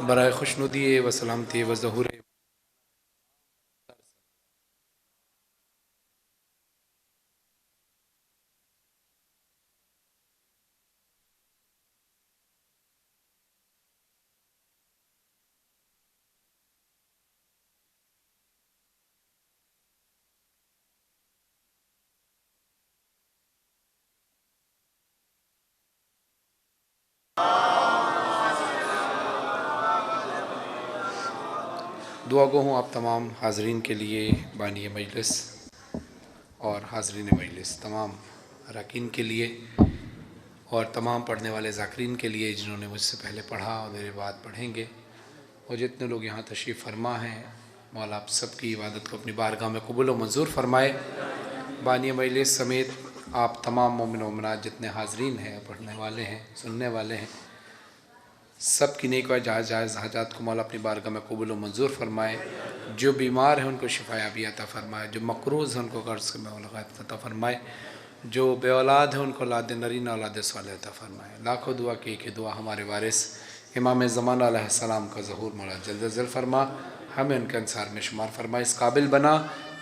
बराए खुशनुदी व सलामती व ज़हूर दुआ गो हूँ आप तमाम हाज़रीन के लिए, बानी मजलिस और हाज़रीन मजलिस, तमाम अरकान के लिए और तमाम पढ़ने वाले ज़ाकिरीन के लिए जिन्होंने मुझसे पहले पढ़ा और मेरे बाद पढ़ेंगे, और जितने लोग यहाँ तशरीफ़ फरमा हैं, मौला आप सब की इबादत को अपनी बारगाह में कबूल व मंजूर फरमाए। बानी मजलिस समेत आप तमाम मोमिन व मोमिनात जितने हाज़रीन हैं, पढ़ने वाले हैं, सुनने वाले हैं, सब की नेक व जायज़ हाजात को मौला अपनी बारगाह में कबूल व मंजूर फरमाए। जो बीमार हैं उनको शिफायाबी अता फरमाए, जो मकरूज़ हैं उनको कर्ज़ में मुलाकात अता फरमाए, जो बे औलाद हैं उनको औलाद नरीना औलाद सालिह अता फरमाए। लाखों दुआ की दुआ हमारे वारिस इमाम ज़मान अलैहिस्सलाम का ज़हूर मौला जल्द अज़ जल्द फरमा, हमें उनके अंसार में शुमार फरमा, इस काबिल बना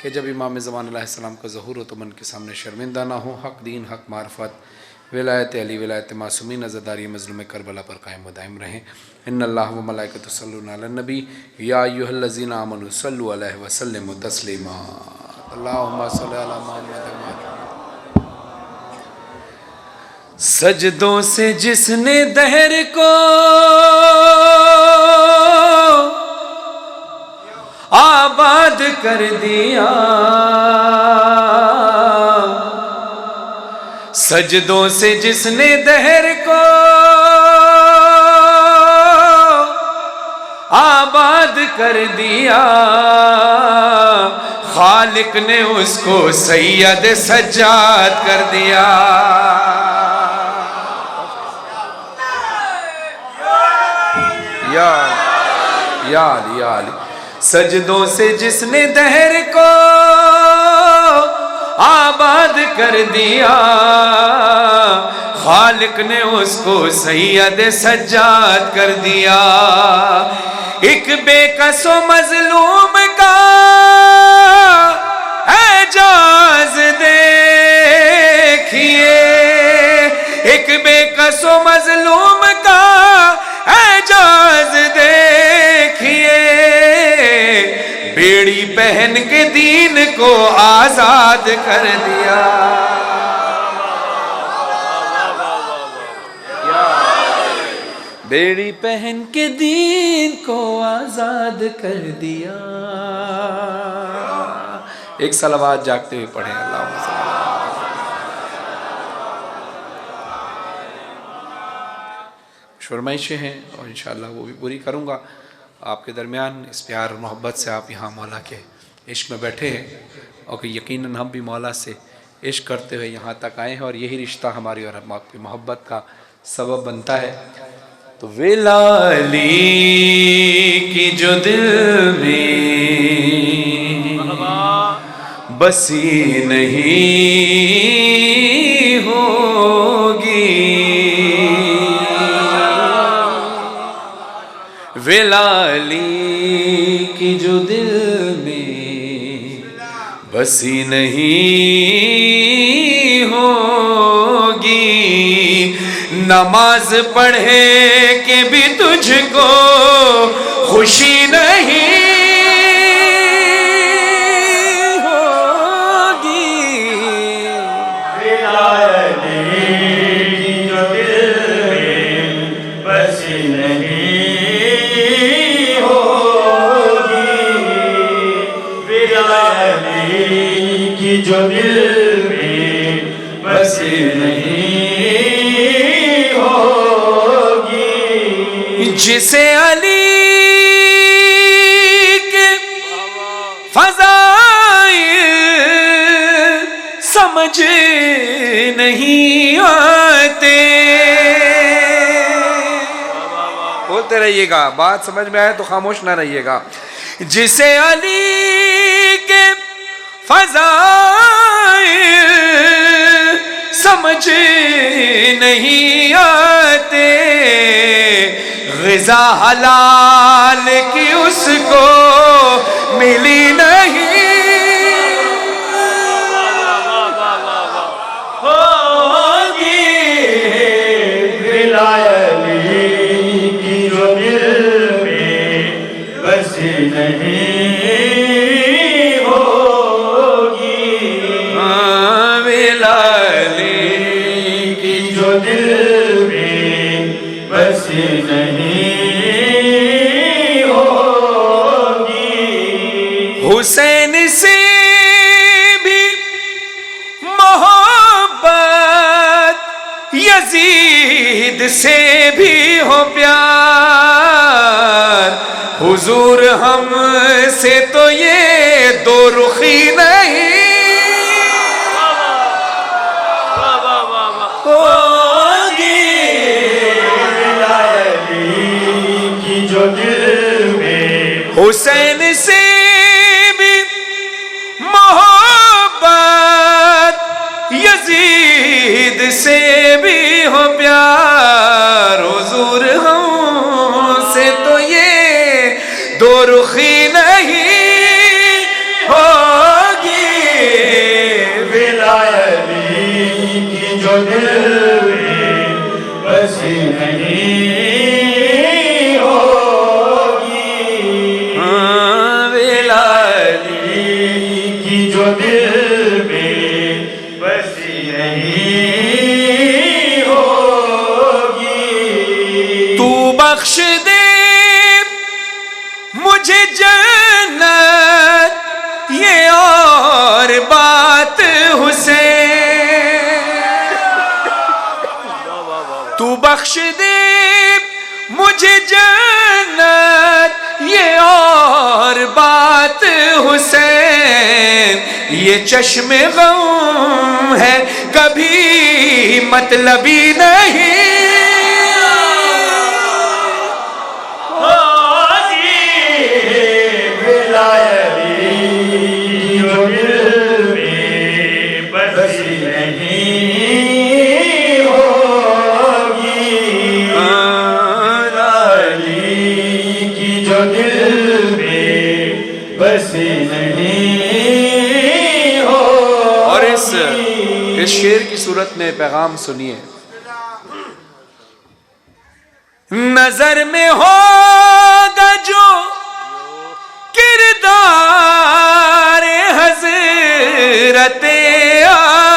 कि जब इमाम ज़मान अलैहिस्सलाम का ज़हूर हो तो मन के सामने शर्मिंदा ना हो। हक़ दीन, हक़ मारफत, विलायत अली, विलायत मासूमीन, नज़रदारी मज़लूम करबला पर कायम व दायम रहें। इन्नल्लाह व मलाइकतहु यस्सल्लूना अलन नबी या अय्युहल्लज़ीना आमनू सल्लु अलैहि व सल्लिमू तस्लीमा। अल्लाहुम्मा सल्लि अला मुहम्मद। सजदों से जिसने दहर को आबाद कर दिया, सजदों से जिसने दहर को आबाद कर दिया, खालिक ने उसको सैयद सज्जाद कर दिया। या सजदों से जिसने दहर को आबाद कर दिया, खालिक ने उसको सैयद सज्जाद कर दिया। एक बेकसो मजलूम का एजाज देखिए, एक बेकसो मजलूम का एजाज देखिए, बेड़ी पहन के दीन को आजाद कर दिया। बेड़ी पहन के दीन को आजाद कर दिया। एक सलावत जागते हुए पढ़े अल्लाह। फरमाइशें हैं और इंशाअल्लाह वो भी पूरी करूँगा। आपके दरमियान इस प्यार और मोहब्बत से आप यहाँ मौला के इश्क में बैठे हैं और कि यकीनन हम भी मौला से इश्क करते हुए यहाँ तक आए हैं और यही रिश्ता हमारी और आपकी मोहब्बत का सबब बनता है। तो वेलाली की जो दिल में बसी नहीं होगी, वेलाली की जो दिल में बसी नहीं होगी, नमाज पढ़े के भी तुझको खुशी नहीं होगी, वेलाली की जो दिल में बसी नहीं की जो दिल में बसी नहीं होगी। जिसे अली के फज़ाइल समझ नहीं आते, बोलते रहिएगा, बात समझ में आए तो खामोश ना रहिएगा। जिसे अली के फज़ाइल समझ नहीं आते, ग़िज़ा हलाल की उसको मिली नहीं। होगी विलायली की जो दिल में बसी नहीं होगी। विलायली की जो दिल में बसी नहीं होगी। हुसैन से भी मोहब्बत, यजीद से भी हो प्यार, हुजूर हमसे तो ये दो रुखी नहीं। होगी विलायली की जो दिल में हुसैन से भी मोहब्बत, यजीद से भी हो प्यार, हुजूर हमसे तो ये दो रुखी नहीं होगी। विलायली की जो दिल में बसी नहीं होगी। विलायली की जो दिल में बसी नहीं होगी। तू बख्श दे मुझे जन्नत, ये और बात हुसैन। तू बख्श दे मुझे जन्नत, ये और बात हुसैन। ये चश्मे गम है कभी मतलबी नहीं। होगी विलायली की जो दिल में बसी नहीं होगी। विलायली की जो दिल में बसी नहीं होगी। और इस शेर की सूरत में पैगाम सुनिए। नजर में होगा जो किरदार हज़रते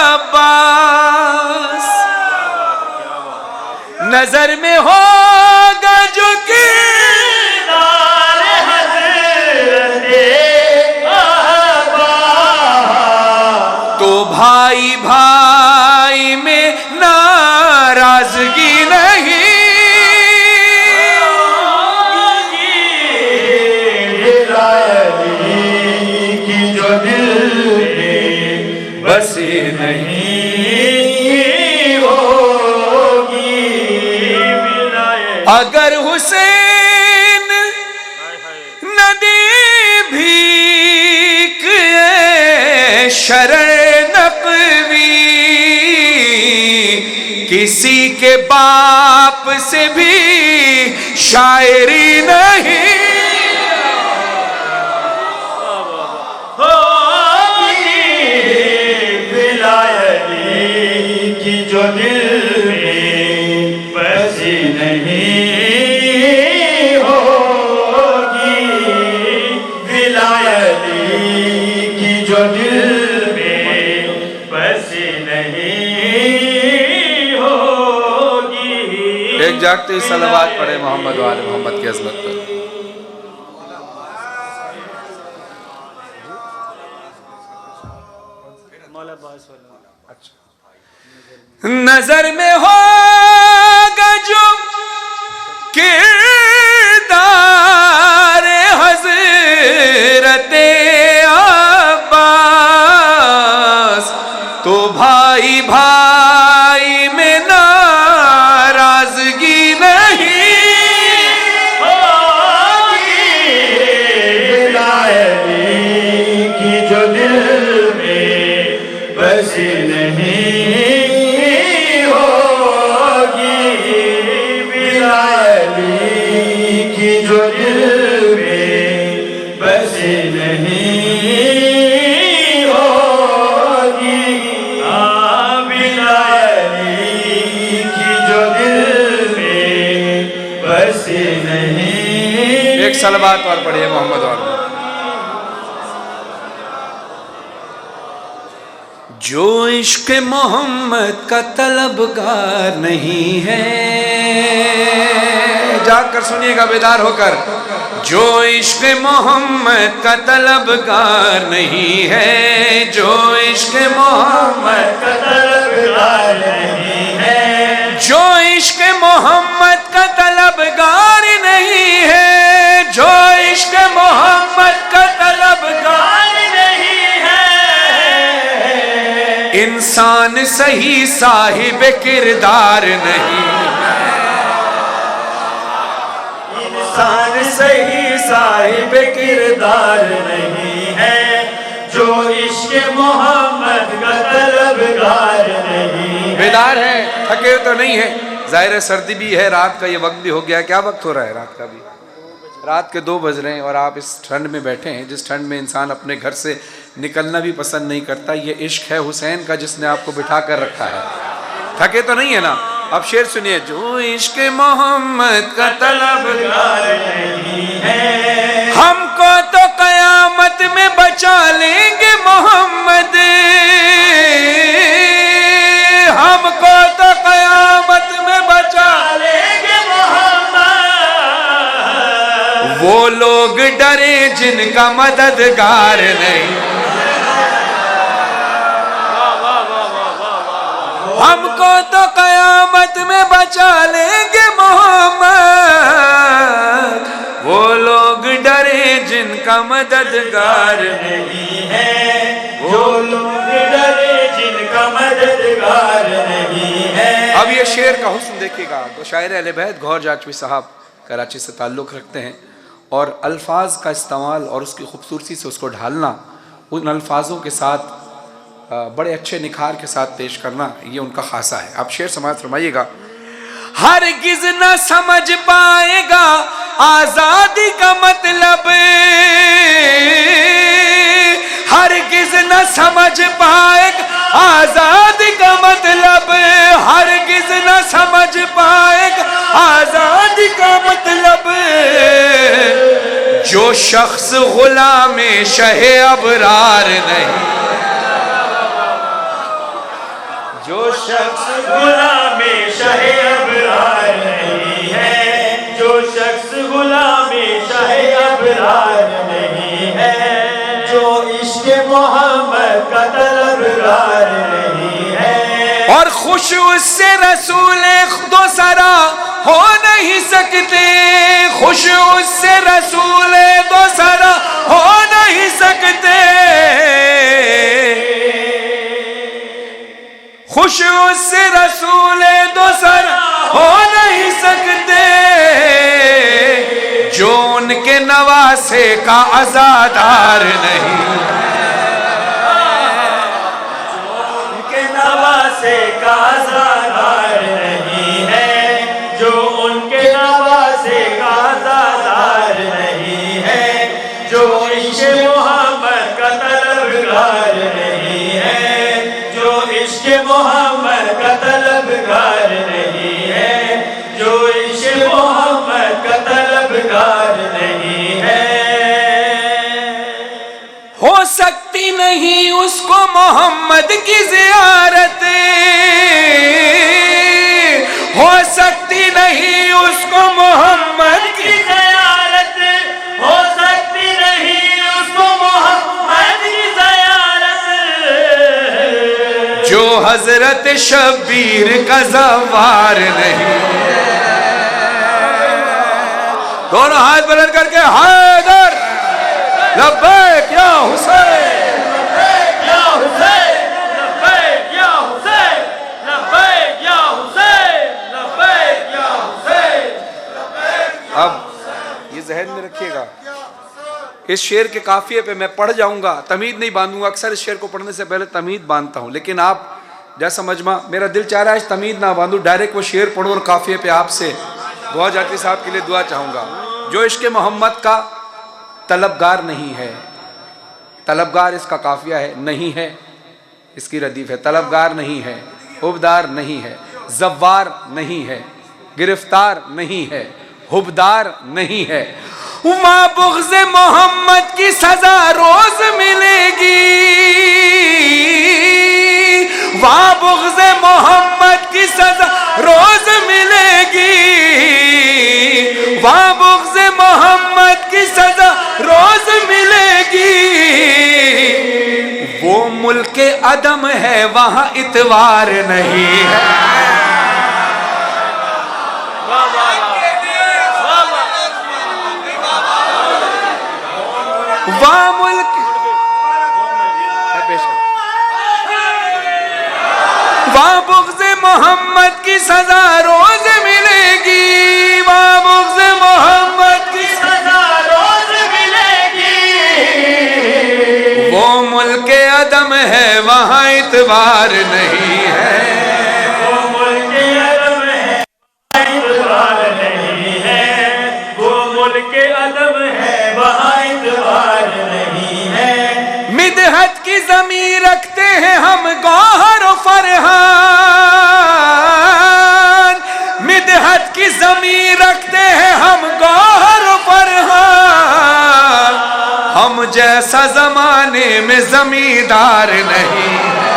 अब्बास, नजर में होगा जो किरदार हज़रते अब्बास, तो भाई भाई में नाराजगी नहीं। की जो दिल में बसी नहीं होगी। अगर हुसैन नदी भीख शरण नकवी, किसी के बाप से भी शायरी नहीं। की जो दिल में बसी नहीं होगी। विलायली की जो दिल में बसी नहीं होगी। एक जागते ही सलावत पढ़े मोहम्मद वाले मोहम्मद की अज़मत पर। नजर में होगा जो किरदार हज़रते अब्बास, तो भाई भाई में नाराजगी नहीं। विलायली की जो दिल में बसी नहीं होगी। विलायली सलवात और पढ़िए मोहम्मद और। जो इश्क मोहम्मद का तलबगार नहीं है, जाकर सुनिएगा बेदार होकर, जो इश्क मोहम्मद का तलबगार नहीं है, जो इश्क मोहम्मद का तलबगार नहीं है, जो इश्क मोहम्मद का तलबगार नहीं है, जो इश्क मोहम्मद का तलबगार नहीं है, इंसान सही साहिब किरदार नहीं, इंसान सही साहिब किरदार नहीं है, जो इश्क मोहम्मद का तलबगार नहीं है। बेदार है, थके तो नहीं है, जाहिर है सर्दी भी है, रात का ये वक्त भी हो गया। क्या वक्त हो रहा है रात का? भी रात के 2 बज रहे हैं और आप इस ठंड में बैठे हैं, जिस ठंड में इंसान अपने घर से निकलना भी पसंद नहीं करता। ये इश्क है हुसैन का जिसने आपको बिठा कर रखा है। थके तो नहीं है ना? अब शेर सुनिए, जो इश्क मोहम्मद का तलबगार नहीं है, हमको तो कयामत में बचा लेंगे मोहम्मद, हमको तो कयामत में बचा लेंगे मोहम्मद, वो लोग डरे जिनका मददगार नहीं, हमको तो कयामत में बचा लेंगे मोहम्मद, वो लोग डरे जिनका मददगार नहीं है, जो लोग डरे जिनका मददगार नहीं है। अब ये शेर का हुस्न देखिएगा। तो शायर अहले बैत गौहर जाचवी साहब कराची से ताल्लुक़ रखते हैं और अल्फाज का इस्तेमाल और उसकी खूबसूरती से उसको ढालना, उन अल्फाजों के साथ बड़े अच्छे निखार के साथ पेश करना, ये उनका खासा है। आप शेर समाज फरमाइएगा। हरगिज़ न समझ पाएगा आज़ादी का मतलब, हरगिज़ न समझ पाएगा आज़ादी का मतलब, हरगिज़ न समझ पाएगा आज़ादी का मतलब, जो शख्स गुलामे शहे अबरार नहीं, जो शख्स गुलामे शहे अबरार नहीं है, जो शख्स गुलामे शहे अबरार नहीं है, जो इश्क मोहम्मद का तलबगार नहीं है, और खुश उससे रसूल दो सरा हो नहीं सकते, खुश उससे रसूल दो सरा हो नहीं सकते, खुश उससे रसूल दो सरा हो नहीं सकते, जो उनके नवासे का अज़ादार नहीं, उनके नवासे का अज़ादार नहीं है, जो उनके नवासे का अज़ादार नहीं है, जो इश्क़ मोहम्मद का तलबगार नहीं है, जो इश्क़ मोहम्मद का तलबगार नहीं है, जो इश्क़ मोहम्मद का तलबगार नहीं है। हो सकती नहीं उसको मोहम्मद की ज़ियारत, हो सकती नहीं उसको मोहम्मद की ज़ियारत, हो सकती नहीं उसको मोहम्मद की ज़ियारत, जो हजरत शब्बीर का ज़वार नहीं। दोनों हाथ बुलंद करके हैदर लब्बैक या हुसैन, लब्बैक या हुसैन, लब्बैक या हुसैन, लब्बैक या हुसैन, लब्बैक या हुसैन। अब ये जहन में रखिएगा, इस शेर के काफिये पे मैं पढ़ जाऊंगा, तमीद नहीं बांधूंगा। अक्सर इस शेर को पढ़ने से पहले तमीद बांधता हूँ, लेकिन आप जैसा मजमा, मेरा दिल चाह रहा है तमीद ना बांधूं, डायरेक्ट वो शेर पढ़ूं और काफिये पे आपसे गौहर जाचवी साहब के लिए दुआ चाहूँगा। जो इश्क़ मोहम्मद का तलबगार नहीं है, तलबगार इसका काफिया है, नहीं है इसकी रदीफ है। तलबगार नहीं है, हुबदार नहीं है, जव्वार नहीं है, गिरफ्तार नहीं है, हुबदार नहीं है, वहाँ बुग़्ज़ मोहम्मद की सजा रोज मिलेगी, वहाँ बुग़्ज़ मोहम्मद की सजा रोज मिलेगी, वहाँ बुग़्ज़ मोहम्मद की सजा रोज मिलेगी। वो मुल्क अदम है वहाँ इतवार नहीं है। वहाँ मुल्क वहाँ बुग़्ज़ मोहम्मद की सजा रोज मिलेगी, वहाँ बुग़्ज़ मोहम्मद की सजा रोज मिलेगी। वो मुल्क अदम है वहाँ इतबार नहीं है, वो मुल्क अदम है इतबार नहीं है, वो मुल्क अदम है वहाँ इतबार नहीं है। मिदहत की ज़मीं रखते हैं हम गौहर और फरहान, मिदहत की ज़मीं रखते हैं हम गौहर और फरहान। हम जैसा ज़माने में ज़मींदार नहीं है,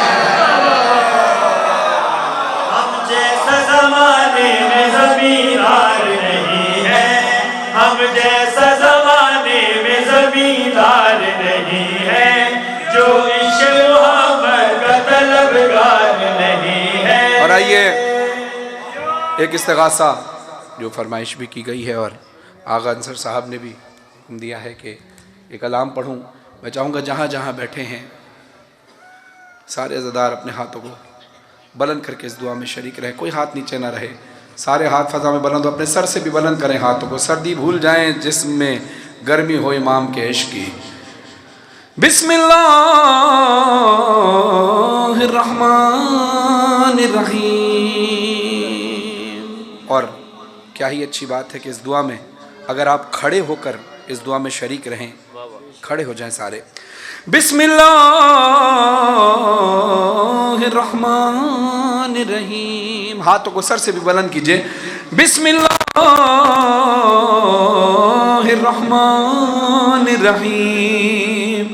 हम जैसा ज़माने में ज़मींदार नहीं है, हम जैसा ज़माने में ज़मींदार नहीं है, जो इश्क़ मोहम्मद का तलबगार नहीं है। और आइए एक इस्तिग़ासा जो फरमाइश भी की गई है और आगा अंसर साहब ने भी हुक्म दिया है कि एक कलाम पढ़ूं। मैं चाहूँगा जहाँ जहाँ बैठे हैं सारे अज़ादार अपने हाथों को बुलंद करके इस दुआ में शरीक रहे, कोई हाथ नीचे ना रहे, सारे हाथ फ़ज़ा में बुलंद हो, अपने सर से भी बुलंद करें हाथों को, सर्दी भूल जाएं जिस्म में गर्मी हो इमाम के इश्क़ की। बिस्मिल्लाहिर्रहमानिर्रहीम। और क्या ही अच्छी बात है कि इस दुआ में अगर आप खड़े होकर इस दुआ में शरीक रहें, खड़े हो जाएं सारे। बिस्मिल्लाहिर्रहमानिर्रहीम, हाथों को सर से भी बुलंद कीजिए। बिस्मिल्लाहिर्रहमानिर्रहीम।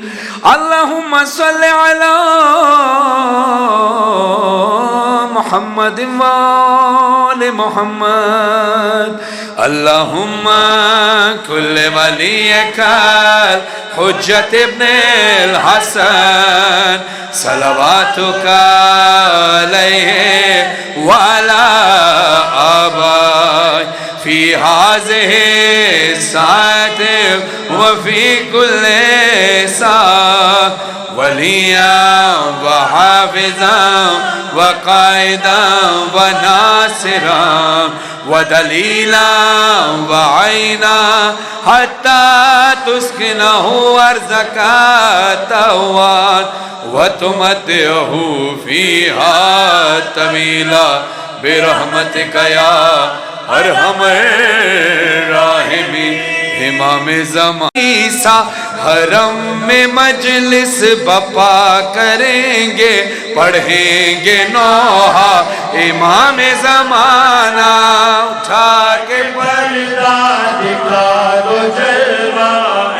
अल्लाहुम्मा सल्लि अला मुहम्मद व आले मुहम्मद। अल्लाहुम्मा कुल्ले वलियकल हुज्जत इब्नुल हसन सलवातुका अलैहि व अला आबाई फी हाज़िहि साअत व फी कुल्ले साअत वलिया व हाफ़िज़ा व क़ाइदा व नासिरा व दलीला व आइना हत्ता तुस्किनहु अर्ज़का तवान व तुमत्तिअहु फ़ीहा तमीला बिरहमतिका या अरहमर राहिमीन। इमाम ज़माना हरम में मजलिस बपा करेंगे, पढ़ेंगे नौहा इमाम ज़माना। उठा के पर्दा दिखा दो जलवा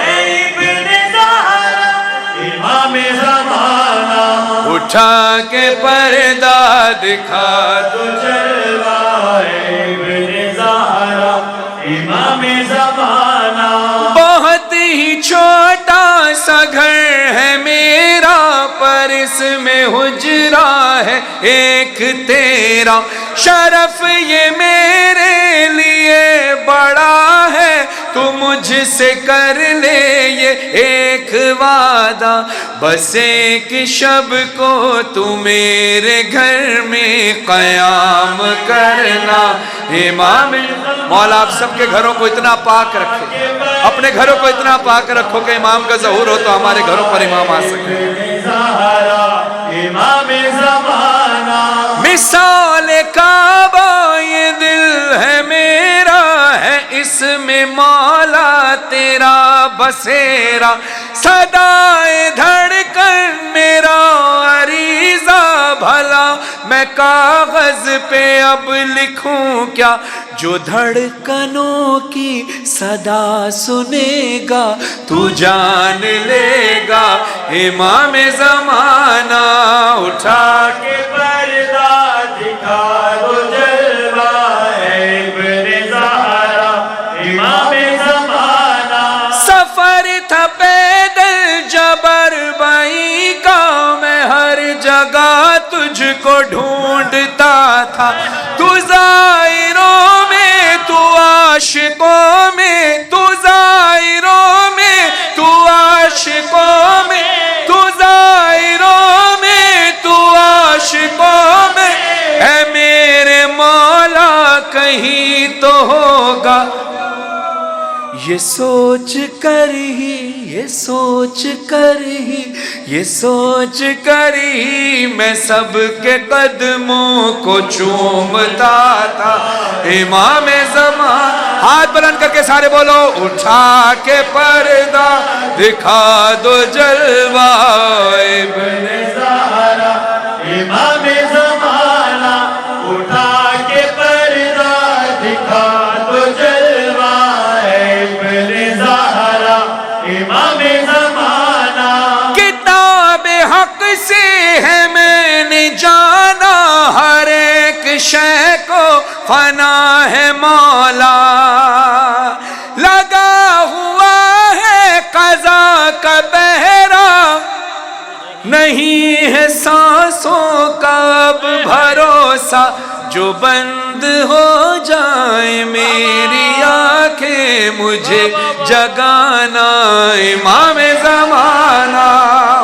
इब्ने ज़हरा इमाम ज़माना, उठा के पर्दा दिखा दो जलवा इब्ने ज़हरा इमाम ज़माना। बहुत ही छोटा सा घर है मेरा, पर इसमें हुजरा है एक तेरा। शरफ ये मेरे लिए बड़ा है, तू मुझसे कर ले ये एक वादा। बस एक शब को तू मेरे घर में क़याम करना इमाम। मौला आप सबके घरों को इतना पाक रखे, अपने घरों को इतना पाक रखो कि इमाम का ज़हूर हो तो हमारे घरों पर इमाम आ सके। इमाम ज़माना मिसाल काबा ये दिल है मेरा, है इसमें मौला तेरा बसेरा। सदाए धड़कन मेरा अरीज़ा भला, मैं कागज पे अब लिखूं क्या जो धड़कनों की सदा सुनेगा तू जान लेगा इमाम ज़माना। उठा के पर्दा दिखा दो जलवा है इब्ने ज़हरा इमाम ज़माना। सफर था पैदल जबर बाई का, मैं हर जगह तुझको ढूंढता था। तू ज़ाहिरों में तू आशिकों में, तू ज़ाहिरों में तू आशिकों में, तू ज़ाहिरों में तू आशिकों में। है मेरे मौला कहीं तो होगा, ये सोच कर ही, ये सोच कर ही, ये सोच कर ही मैं सबके कदमों को चूमता था। इमाम ज़मान, हाथ बुलंद करके सारे बोलो, उठा के पर्दा दिखा दो जलवा इब्ने ज़हरा इमाम ज़माना। उठा के पर्दा दिखा दो जलवा है इब्ने ज़हरा इमाम ज़माना। किताब हक से है मैंने जाना, हर एक शय को फना है मौला। लगा हुआ है क़ज़ा का पहरा, नहीं है सांसों का अब भरोसा। जो बंद हो जाए मेरी आंखें मुझे जगाना इमाम ज़माना।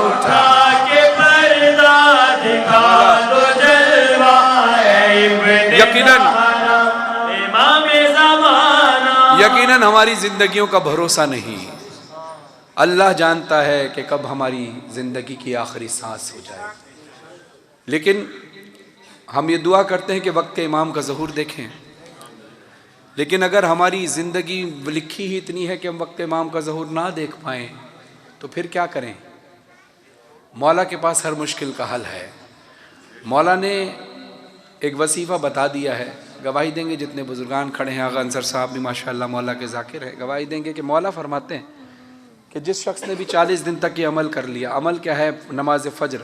उठा के पर्दा दिखा दो जलवा है इब्ने यकीनन इमाम ज़माना। यकीनन हमारी जिंदगियों का भरोसा नहीं। अल्लाह जानता है कि कब हमारी जिंदगी की आखिरी सांस हो जाए, लेकिन हम ये दुआ करते हैं कि वक्त इमाम का ज़हूर देखें। लेकिन अगर हमारी ज़िंदगी लिखी ही इतनी है कि हम वक्त इमाम का ज़हूर ना देख पाएँ तो फिर क्या करें। मौला के पास हर मुश्किल का हल है। मौला ने एक वसीफ़ा बता दिया है, गवाही देंगे जितने बुजुर्गान खड़े हैं। आगा अंसर साहब भी माशाअल्लाह मौला के ज़ाकिर है, गवाही देंगे कि मौला फरमाते हैं कि जिस शख्स ने भी 40 दिन तक ये अमल कर लिया। अमल क्या है? नमाज फ़जर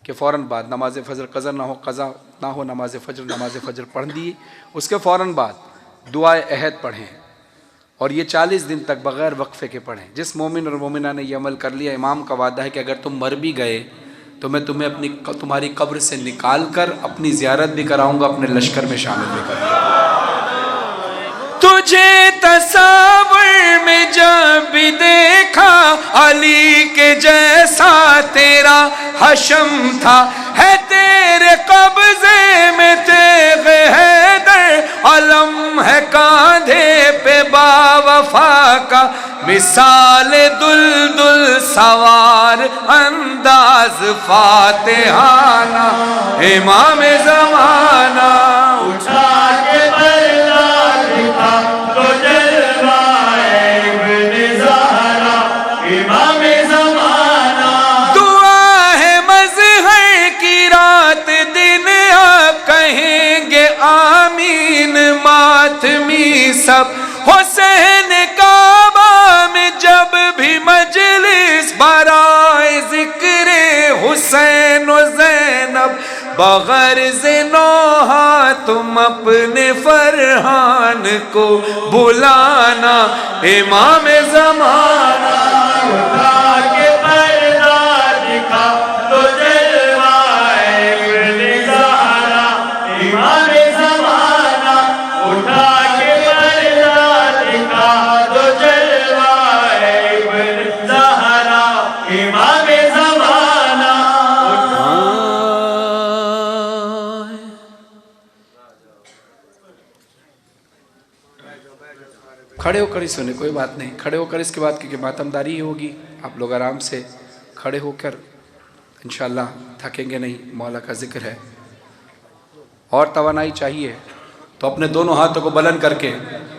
के फ़ौरन बाद, नमाज फ़जर क़ज़ा ना हो, क़ज़ा ना हो, नमाज फ़जर पढ़ दी, उसके फ़ौरन बाद दुआए अहद पढ़ें और ये 40 दिन तक बग़ैर वक्फ़े के पढ़ें। जिस मोमिन और मोमिना ने यह अमल कर लिया, इमाम का वादा है कि अगर तुम मर भी गए तो मैं तुम्हें तुम्हारी कब्र से निकाल कर अपनी ज़ियारत भी कराऊँगा, अपने लश्कर में शामिल भी करूँगा। तुझे तस्वीर में जब भी देखा, अली के जैसा तेरा हशम था। है तेरे कब्जे में तेग़ हैदर, अलम है कांधे पे बावफा का। मिसाल दुल्दुल सवार अंदाज फातिहाना इमाम ज़माना। उठा के पर्दा दिखा दो जलवा है इब्ने ज़हरा इमाम ज़माना। दुआ है मज़हर की रात दिन, आप कहेंगे आमीन मातमी सब। हुसैन काबा में जब भी मजलिस बराए ज़िक्रे हुसैन व ज़ैनब, बग़ैर ज़िनोहा तुम अपने फरहान को बुलाना इमाम ज़माना। उठा के पर्दा दिखा दो जलवा है इब्ने ज़हरा इमाम ज़माना। उठा के पर्दा दिखा दो जलवा है इब्ने ज़हरा इमाम ज़माना। खड़े होकर ही सुने, कोई बात नहीं, खड़े होकर इसके बाद क्योंकि मातमदारी ही होगी, आप लोग आराम से खड़े होकर इंशाअल्लाह थकेंगे नहीं, मौला का जिक्र है। और तवानाई चाहिए तो अपने दोनों हाथों को बुलंद करके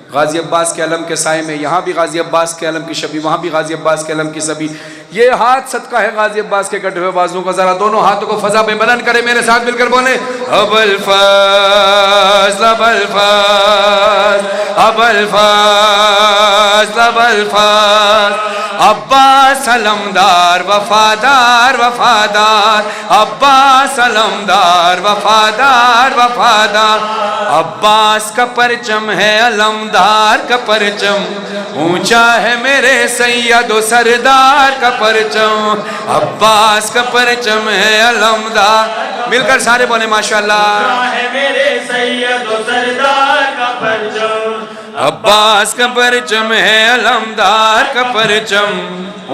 गाजी अब्बास के अलम के साए में, यहाँ भी गाजी अब्बास के अलम की शबी, वहाँ भी गाजी अब्बास के अलम की शबी, ये हाथ सदका है गाजी अब्बास के कटे हुए बाजुओं का। जरा दोनों हाथों को फजा पे बुलंद करें, मेरे साथ मिलकर बोले अबुल फज़ल अबुल फज़ल अबुल फज़ल अब्बास अलमदार वफादार वफादार, अब्बास अलमदार वफादार वफादार। अब्बास का परचम है अलमदार का परचम, ऊंचा है मेरे सैयद व सरदार का परचम। अब्बास का परचम है अलमदार, मिलकर सारे बोले माशाअल्लाह। है मेरे सैयद व सरदार का परचम, अब्बास का परचम है अलमदार का परचम,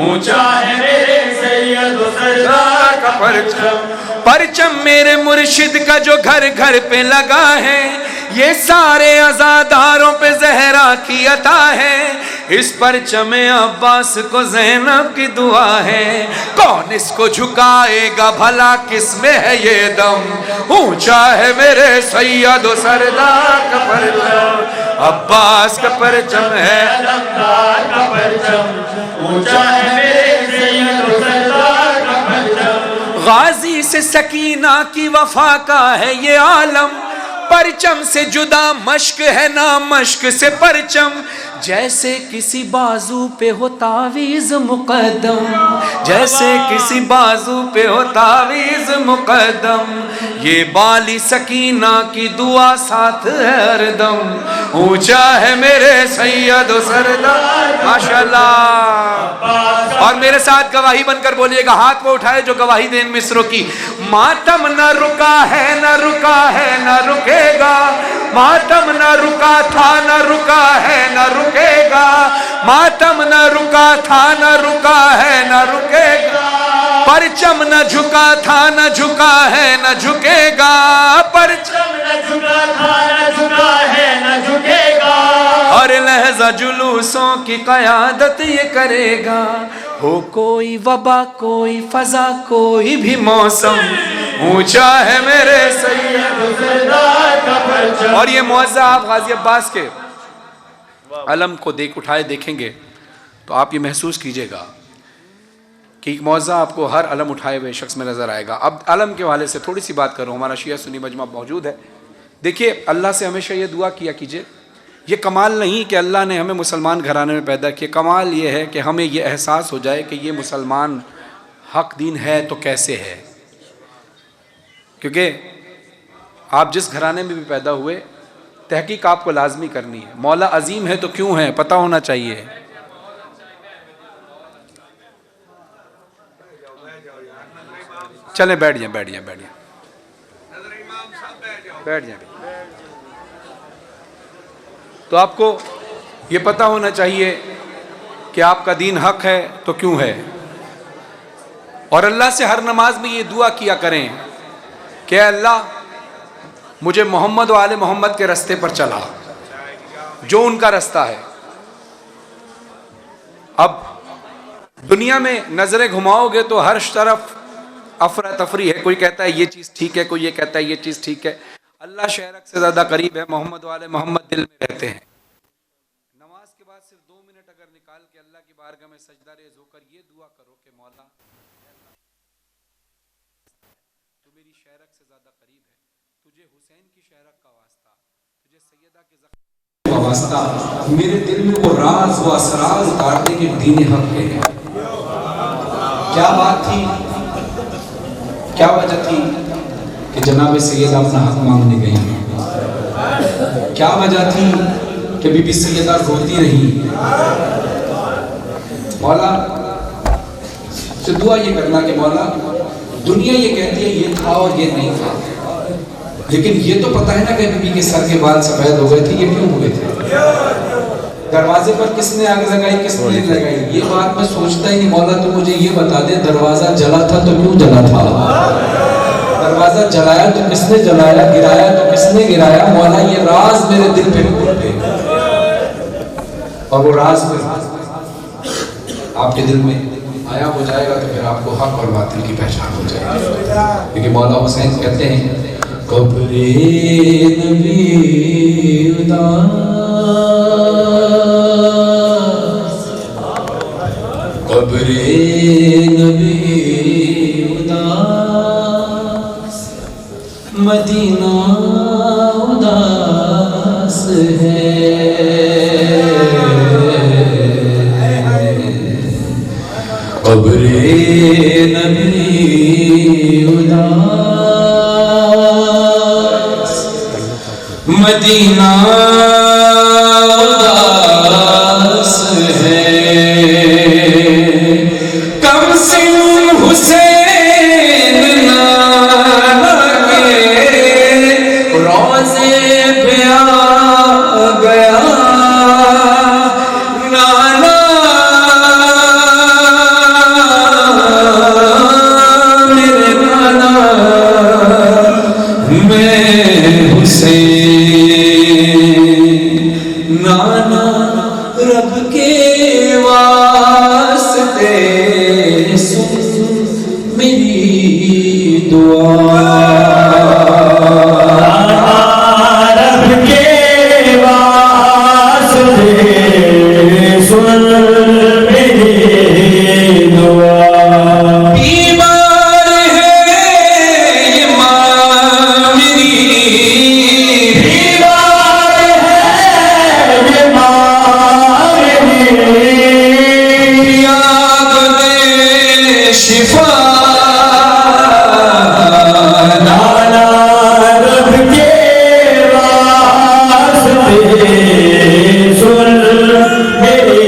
ऊंचा है मेरे सैयद व सरदार का परचम। परचम मेरे मुर्शिद का जो घर घर पे लगा है, ये सारे अज़ादारों पे ज़हरा की अता है। इस परचम अब्बास को ज़ैनब की दुआ है, कौन इसको झुकाएगा भला किसमें है ये दम। ऊंचा है मेरे सैयद व सरदार का परचम, अब्बास का परचम है अलमदार का परचम, ऊंचा है मेरे सैयद व सरदार का परचम। गाजी से सकीना की वफा का है ये आलम, परचम से जुदा मश्क है ना मश्क से परचम। जैसे किसी बाजू पे हो तावीज़ मुकद्दम, जैसे किसी बाजू पे हो तावीज़ मुकद्दम, ये बाली सकीना की दुआ साथ है हरदम। ऊंचा है मेरे सैयद व सरदार माशाअल्लाह। और मेरे साथ गवाही बनकर बोलिएगा, हाथ वो उठाए जो गवाही दें मिस्रों की। मातम न रुका है न रुका है न रुकेगा, मातम न रुका था न रुका है न रुकेगा, मातम न रुका था न रुका है न रुकेगा। परचम न झुका था न झुका है न झुकेगा, परचम न झुका था न झुका है न झुकेगा। हर लहजा जुलूसों की क़यादत ये करेगा। हो कोई वबा कोई फजा कोई भी मौसम, ऊंचा है मेरे सैयद व सरदार का परचम। और ये मुअज़्ज़ा आप गाजी अब्बास के अलम को उठाए देखेंगे तो आप ये महसूस कीजिएगा कि मुअज़्ज़ा आपको हर अलम उठाए हुए शख्स में नज़र आएगा। अब अलम के वाले से थोड़ी सी बात करूँ, हमारा शिया सुन्नी मजमा मौजूद है। देखिए, अल्लाह से हमेशा ये दुआ किया कीजिए, ये कमाल नहीं कि अल्लाह ने हमें मुसलमान घराने में पैदा किया, कमाल ये है कि हमें ये एहसास हो जाए कि ये मुसलमान हक दीन है तो कैसे है। क्योंकि आप जिस घराने में भी पैदा हुए, तहकीक आपको लाजमी करनी है। मौला अजीम है तो क्यों है पता होना चाहिए। चले बैठ जाए बैठ जाए बैठ जाए बैठ जाए। तो आपको ये पता होना चाहिए कि आपका दीन हक है तो क्यों है। और अल्लाह से हर नमाज में ये दुआ किया करें कि अल्लाह मुझे मोहम्मद व आले मोहम्मद के रास्ते पर चला, जो उनका रास्ता है। अब दुनिया में नजरें घुमाओगे तो हर तरफ अफरा तफरी है, कोई कहता है ये चीज़ ठीक है, कोई ये कहता है ये चीज़ ठीक है। अल्लाह शहरक से ज़्यादा करीब है, मोहम्मद वाले मोहम्मद दिल में रहते हैं। नमाज के बाद सिर्फ 2 मिनट अगर निकाल के अल्लाह की बारगाह में सजदा रेज़ होकर ये दुआ करो कि मौला तू मेरी शहरक से ज़्यादा करीब है, तुझे हुसैन की शहरक का वास्ता, तुझे सैयदा के ज़ख्म का वास्ता, मेरे दिल में वो राज व असरार उतारने के दीन हक है। क्या बात थी, क्या वजह थी कि जनाब सैयदा अपना हक मांगने गई? क्या वजह थी कि बीबी सैयदा रोती रही? मौला से दुआ ये करना कि मौला दुनिया ये कहती है ये था और ये नहीं था, लेकिन ये तो पता है ना कि बीबी के सर के बाल सफेद हो गए थे, ये क्यों हुए थे? दरवाजे पर किसने आग लगाई, किसने नहीं लगाई, ये बात मैं सोचता ही नहीं। मौला तो मुझे ये बता दे, दरवाजा जला था तो क्यों जला था? दरवाजा जलाया तो किसने जलाया, गिराया तो किसने गिराया? मौला ये राज मेरे दिल पे खोल दे, और वो राज आपके दिल में आया हो जाएगा तो फिर आपको हक और बातिल की पहचान हो जाएगी। क्योंकि मौला हुसैन कहते हैं कब्रे नबी उदास, कब्रे नबी उदास, मदीना उदास है। नबी उदास, मदीना उदास है। कम सिन हुसैन नाना के रोज़े पे आ गया, नाना मेरे नाना मैं हुसैन, नाना रब के वास्ते सुन मेरी दुआ। रब के वास्ते सुन मेरी दुआ। बीमार है ये माँ मेरी, बीमार है ये माँ मेरी, याद दे शिफा, नाना रब के वास्ते सुन मेरी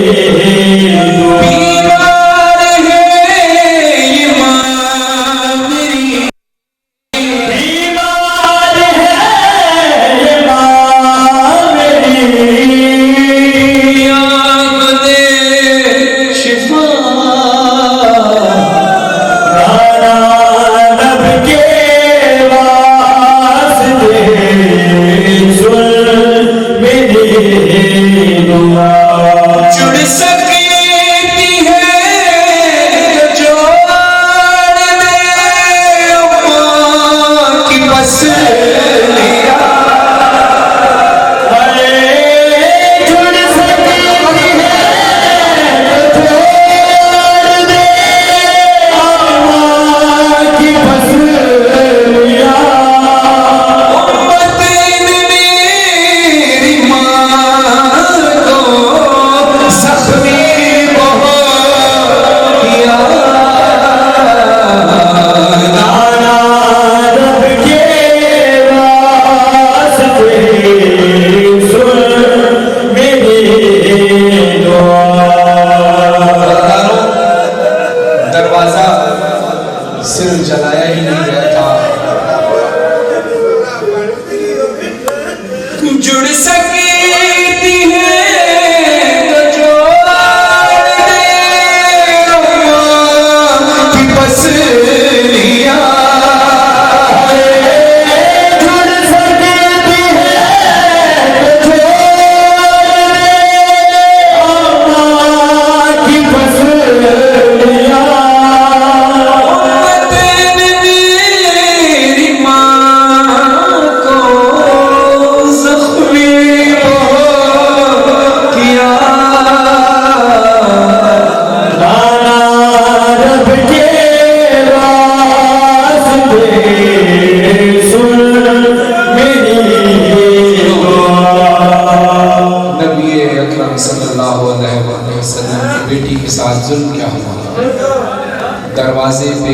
दुआ। बीमार है ये माँ मेरी, बीमार है ये माँ मेरी, याद दे शिफा, नाना रब के वास्ते सुन मेरी दुआ। जुड़ सकती है जोड़ दे अम्मा की पसलियाँ, अरे जुड़ सकती है तो जोड़ दे अम्मा की पसलियाँ। उम्मत ने मेरी माँ को ज़ख्मी बहुत किया, नाना रब के वास्ते सुन मेरी दुआ। दरवाजा सिर्फ जलाया ही नहीं गया था, जुड़ सकती है तो जोड़ दे अम्मा की पसलियाँ, जुड़ सकती है तो जोड़ दे अम्मा की पसलियाँ। उम्मत ने मेरी माँ को ज़ख्मी बहुत किया, नाना रब के वास्ते सुन मेरी दुआ। नबी अकरम सल्लल्लाहु अलैहि वसल्लम की बेटी के साथ जुल्म क्या हुआ? दरवाजे पे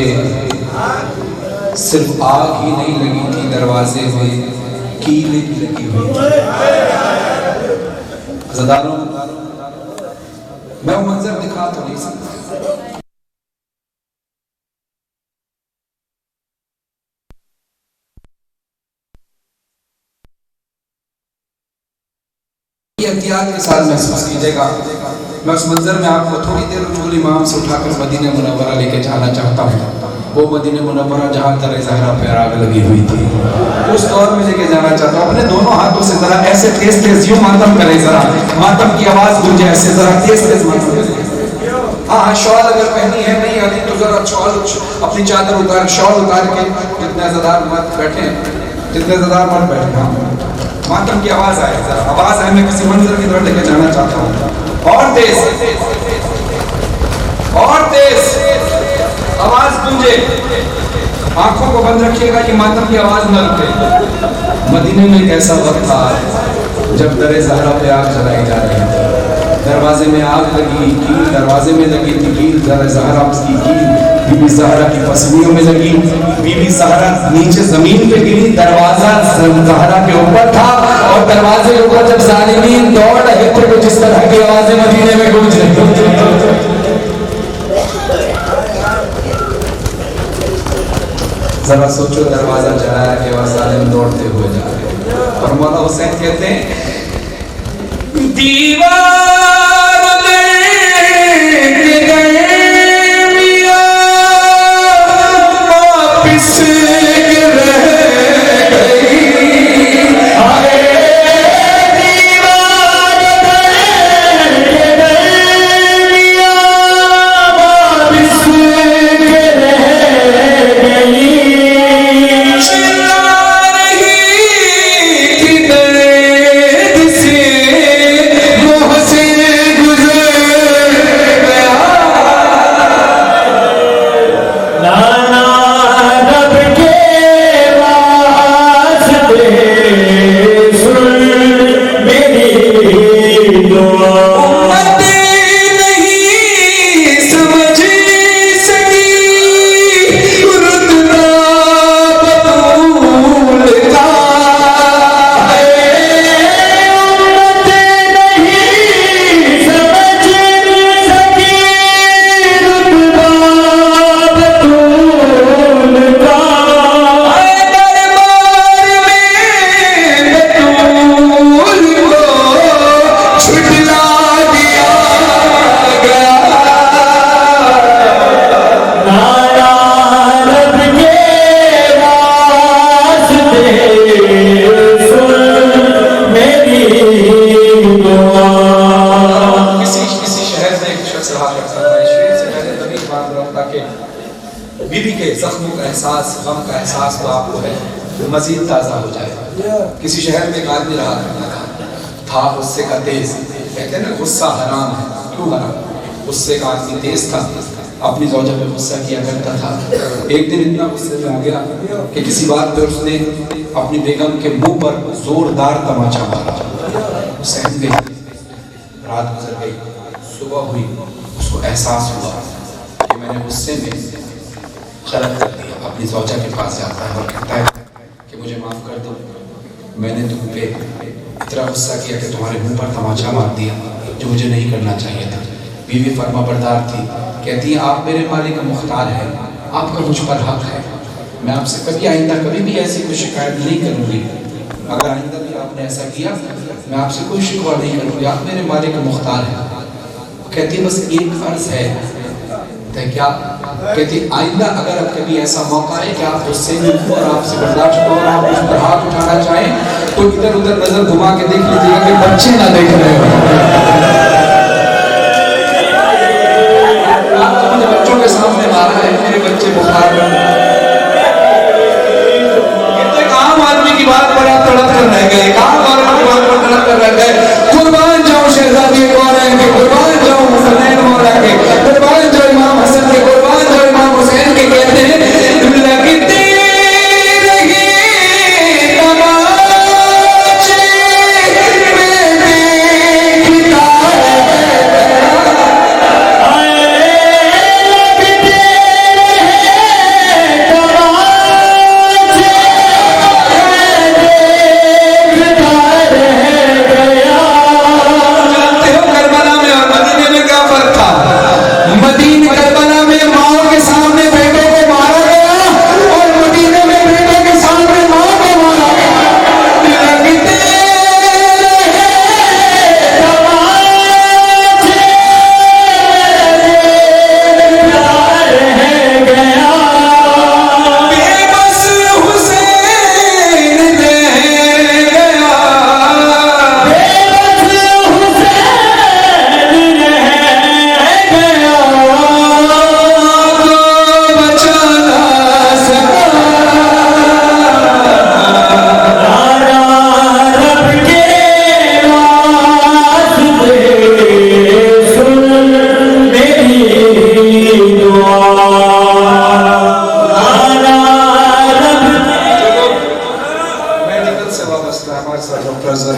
सिर्फ आग ही नहीं लगी थी, दरवाजे में कीलें भी लगी हुई थी। ज़दारों, मैं वो मंजर दिखा तो नहीं सकता, एहतियात के साथ महसूस कीजिएगा। मैं उस मंजर में आपको थोड़ी देर उजूल इमाम से उठाकर मदीने मुनव्वरा लेके जाना चाहता हूँ। वो मदीने मुनव्वरा जहाँ दर ज़हरा पे आग लगी हुई थी, उस दौर में लेके जाना चाहता हूँ। अपने दोनों हाथों से जरा ऐसे तेज तेज यूं मातम करें, जरा मातम की आवाज गूंजे ऐसे, जरा तेज तेज मातम करें। हाँ, शॉल अगर पहनी है नहीं आती तो जरा शॉल, अपनी चादर उतार, शॉल उतार के, जितने ज़दार मत बैठे, जितने ज़दार मत बैठे, हाँ मातम की आवाज आए, जरा आवाज आए। मैं किसी मंजर की तरफ लेके जाना चाहता हूँ। और तेज, और तेज आवाज गूंजे। आंखों को बंद रखिएगा कि मातम की आवाज न रुके। मदीने में एक ऐसा वक्त था जब दरे ज़हरा पे आग जलाई जा रही थी। दरवाजे में आग लगी, कील दरवाजे में लगी थी, कील ज़हरा की कील बीबी ज़हरा की पसलियों में लगी। बीबी ज़हरा नीचे जमीन पे गिरी, दरवाजा ज़हरा के ऊपर था और दरवाजे के ऊपर जब ज़ालिमीन दौड़ रहे थे तो जिस तरह की आवाजें मदीने में गूंज रही। जरा सोचो, दरवाजा जलाया के बाद ज़ालिम दौड़ते हुए जा रहे और मौला हुसैन कहते हैं दीवार लेके गए मियां वापिस रह गई। अरे दीवार लेके गए मियां वापिस रह गई। बीबी के जख्मों का एहसास, गम का एहसास तो आपको है, तो मजीद ताज़ा हो जाएगा। किसी शहर में एक आदमी रहा करता था गुस्से का तेज, कहते हैं ना गुस्सा हराम है। क्यों हराम? गुस्से का आदमी तेज था, अपनी ज़ौजा पे गुस्सा किया करता था। एक दिन इतना गुस्से में आ गया कि किसी बात पर उसने अपनी बेगम के मुंह पर जोरदार तमाचा मारा। सहम गई, रात गुजर गई, सुबह हुई, उसको एहसास हुआ कि मैंने गुस्से में गलत कर दिया। अपनी ज़ौजा के पास जाता है और कहता है कि मुझे माफ़ कर दो, मैंने तुम पे इतना गुस्सा किया कि तुम्हारे मुंह पर तमाचा मार दिया, जो मुझे नहीं करना चाहिए था। बीवी फर्माबरदार थी, कहती है आप मेरे मालिक मुख्तार हैं, आपका मुझ पर हक है, मैं आपसे कभी आइंदा कभी भी ऐसी कोई शिकायत नहीं करूँगी। अगर आइंदा भी आपने ऐसा किया मैं आपसे कोई शिकवा नहीं करूँगी, आप मेरे मालिक मुख्तार हैं। कहती है बस एक अर्ज है, क्या? कहती आइंदा अगर अब कभी ऐसा मौका है कि आप गुस्से में हो और आपसे बर्दाश्त हो और आप उस पर हाथ उठाना चाहें तो इधर उधर नजर घुमा के देख लीजिएगा कि बच्चे ना देख रहे हो। आपने मुझे बच्चों के सामने मारा है, मेरे बच्चे बुखार में। ये तो आम आदमी की बात पर आप तड़प कर रह गए, आम आदमी की बात पर तड़प कर रह गए। कुर्बान जाऊं शहजादी कौरैन के, कुर्बान जाऊं हुसैन मौला के, कुर्बान जाऊं इमाम हसन के, कुर्बान जाऊं इमाम हुसैन के। कहते हैं लगते रहे तमाचे में देखता है।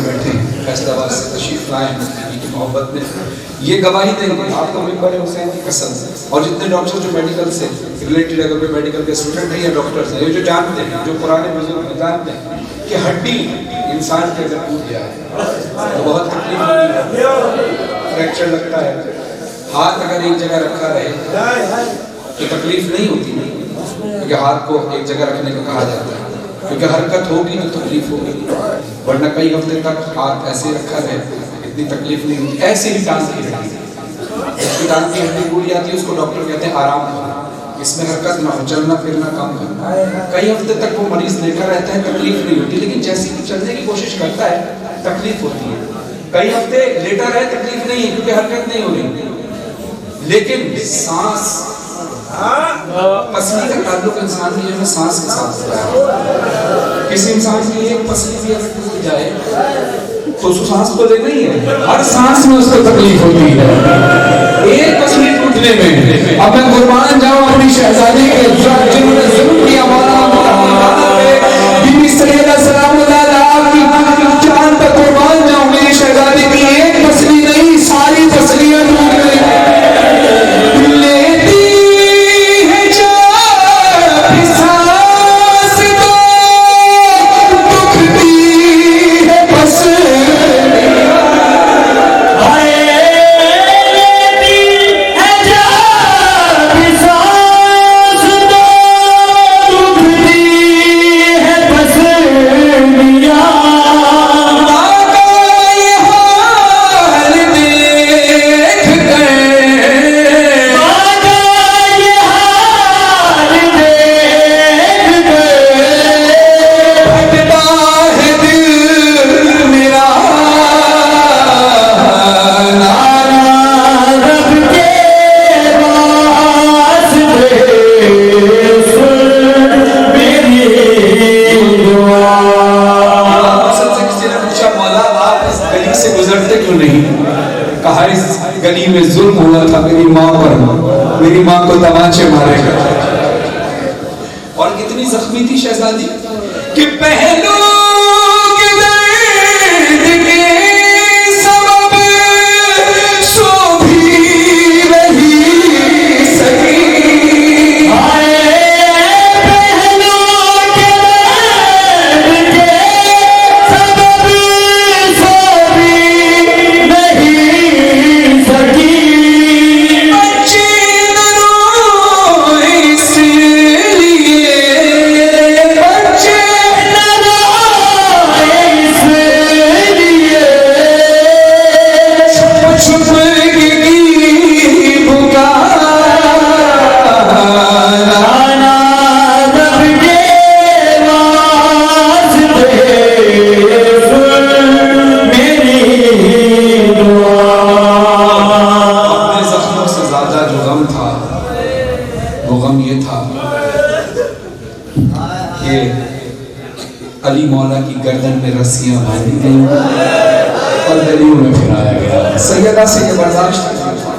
बैठे हैं, फैसलाबाद से तशरीफ लाए हैं की मोहब्बत में, ये गवाही देंगे आपको मिंबर हुसैन की कसम। और जितने डॉक्टर जो मेडिकल से रिलेटेड, अगर कोई मेडिकल के स्टूडेंट है या डॉक्टर्स हैं, ये जो जानते हैं, जो पुराने बुजुर्ग जानते हैं कि हड्डी इंसान के अगर टूट जाए तो बहुत तकलीफ होती है, फ्रैक्चर लगता है। हाथ अगर एक जगह रखा रहे तो तकलीफ नहीं होती, क्योंकि हाथ को एक जगह रखने को कहा जाता है, क्योंकि हरकत होगी तो तकलीफ होगी, वरना कई हफ्ते तक हाथ ऐसे रखा रहे इतनी तकलीफ नहीं होती। ऐसे ही टांग की हड्डी, इसकी टांग की हड्डी टूट जाती है, उसको डॉक्टर कहते हैं आराम करना, इसमें हरकत ना हो, चलना फिरना कम करना। कई हफ्ते तक वो मरीज लेकर रहता है, तकलीफ नहीं होती, लेकिन जैसे ही चलने की कोशिश करता है तकलीफ होती है। कई हफ्ते लेटा रहे तकलीफ नहीं है, क्योंकि हरकत नहीं हो रही। लेकिन सांस, पसली का ताल्लुक इंसान की जो है सांस के साथ होता है। किसी इंसान की एक पसली भी अगर टूट जाए तो उसको सांस तो लेना ही है, हर सांस में उसको तकलीफ होती है, एक पसली टूटने में। अब मैं कुर्बान जाऊं अपनी शहजादी के जिन्होंने जुल्म किया मौला बीबी सैयदा सलामुल्लाह अलैहा की जान पर कुर्बान जाऊं, मेरी शहजादी की एक पसली नहीं सारी पसलियां टूट गई। गली में जुल्म हुआ था मेरी माँ पर, मेरी माँ को तमाचे मारेगा। और कितनी जख्मी थी शहजादी कि पहलू के दर्द के सबब सो भी नहीं सकी। पहलू के दर्द के सबब सो भी नहीं सकी। बच्चे न रोए इसलिए, बच्चे न रोए इसलिए, छुप छुप की पुकारा रब के वास्ते सुन मेरी दुआ। अपने जख्मों से ज्यादा जो गम था वो गम ये था कि अली मौला की गर्दन में रस्सियां बांधी गई और गलियों में फिराया गया। सैयदा से ये बर्दाश्त नहीं हुआ,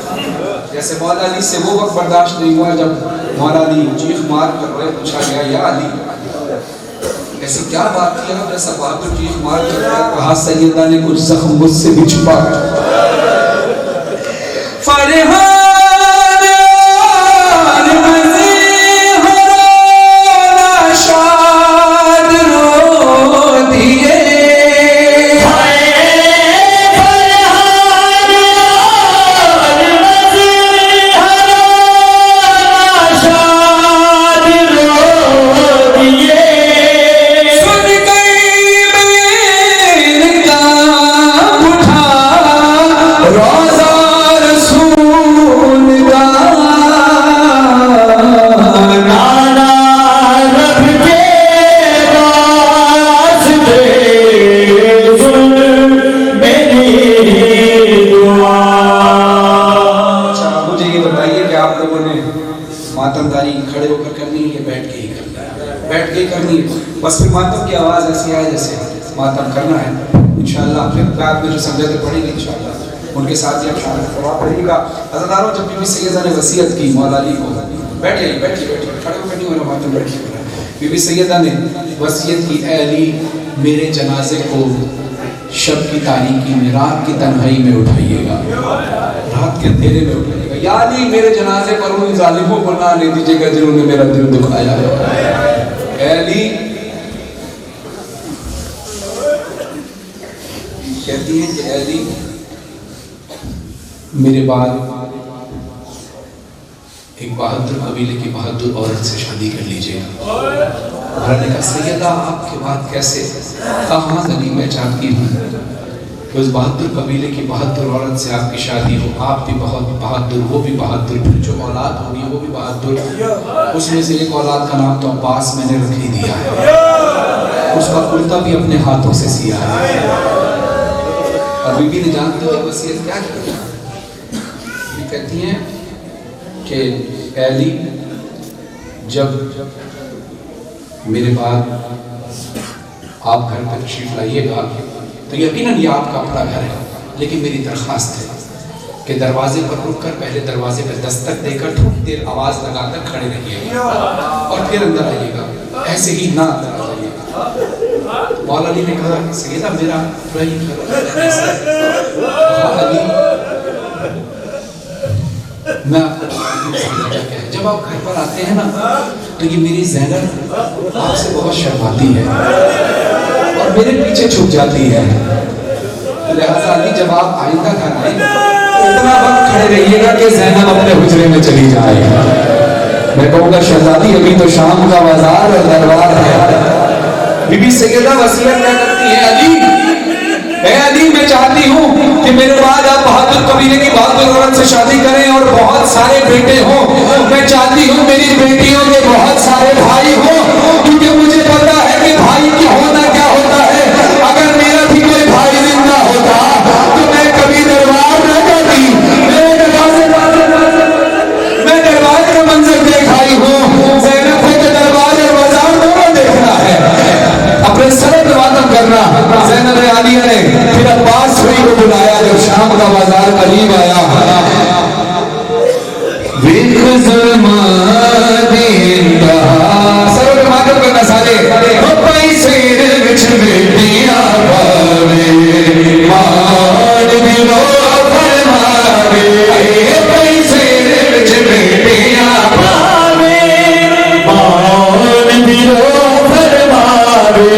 जैसे मौला अली से वो वक्त बर्दाश्त नहीं हुआ जब मौला अली चीख मार कर रोए। पूछा गया या अली ऐसी क्या बात की आप ऐसा बहादुर चीख मार कर रोए? कहा सैयदा ने कुछ जख्म मुझसे भी छुपा कर। फरहान शाद रो दिए, सुन गई मैंने काम उठा रोज़ा रसूल का, नाना रब के वास्ते सुन मेरी दुआ। अच्छा मुझे ये बताइए कि आप लोगों ने मातमदारी खड़े होकर करनी है, बैठ के ही करना है? बैठ के ही करनी है, बस फिर मातम की आवाज़ ऐसी आए जैसे मातम करना है। इंशाल्लाह फिर बाद में जो समझाते पड़ेगी इंशाल्लाह उनके साथ ही आप शामिल रहिएगा। हज़रतारों, जब बीबी सैयदा ने वसीयत की मौला अली को, बैठिए बैठिए बैठिए, खड़े होकर नहीं हो रहा, मातम बैठिए। बीबी सैयदा ने वसीयत की, ऐ अली मेरे जनाजे को शब की तारीकी में, रात की तन्हाई में उठाइएगा, रात के अंधेरे में उठाइएगा। या अली मेरे जनाजे पर उन जालिमों को ना आने दीजिएगा जिन्होंने मेरा दिल दुखाया है। ऐ अली कहती हैं कि अली मेरे बाद एक बहादुर कबीले की बहादुर औरत से शादी कर लीजिएगा। मैंने कहा सैयदा आपके बाद कैसे? कहा अली मैं चाहती हूँ कि उस बहादुर कबीले की बहादुर औरत से आपकी शादी हो, आप भी बहुत बहादुर, वो भी बहादुर, फिर जो औलाद होगी वो भी बहादुर। उसमें से एक औलाद का नाम तो अब्बास मैंने रख ही दिया है, उसका कुर्ता भी अपने हाथों से सिया है। और बीबी ने जानते हुए वसीयत क्या की? कहती हैं कि अली जब मेरे बाद आप घर पर तशरीफ लाइएगा तो यकीनन ये आपका अपना घर है, लेकिन मेरी दरख्वास्त है कि दरवाजे पर रुककर पहले दरवाजे पर दस्तक देकर थोड़ी देर आवाज़ लगाकर खड़े रहिएगा और फिर अंदर आइएगा, ऐसे ही ना अंदर आ जाइएगा। मौला अली ने कहा सैयदा मेरा अली मैं जब आप घर पर आते हैं ना तो ये मेरी ज़ैनब आपसे बहुत शर्माती है और मेरे पीछे छुप जाती है। लिहाजा अली जब आप आइंदा घर आए तो इतना वक्त खड़े रहिएगा कि ज़ैनब अपने हुजरे में चली जाए। मैं कहूँगा शहजादी अभी तो शाम का बाजार और दरबार है। बीबी सैयदा वसीयत क्या करती है? अली मैं चाहती हूँ कि मेरे बाद आप बहादुर कबीले की बहादुर औरत से शादी करें और बहुत सारे बेटे हों। मैं चाहती हूँ मेरी बेटियों के बहुत सारे भाई हों, क्योंकि मुझे पता है कि भाई की होना क्या होता है। अगर मेरा भी कोई भाई जिंदा होता तो मैं कभी दरबार न जाती। मैं दरबार का मंजर देख आई हूँ। ज़ैनब को तो दरबार और बाजार दोनों देखना है, अपने सरद वादम करना। ज़ैनब आलिया ने फिर अब्बास हुई को बुलाया जब शाम का बाजार करीब आया। सरद वादम करना सारे पैसे विच बेटियां पावे मान दिलो फरमावे, पैसे विच बेटियां पावे मान दिलो फरमावे।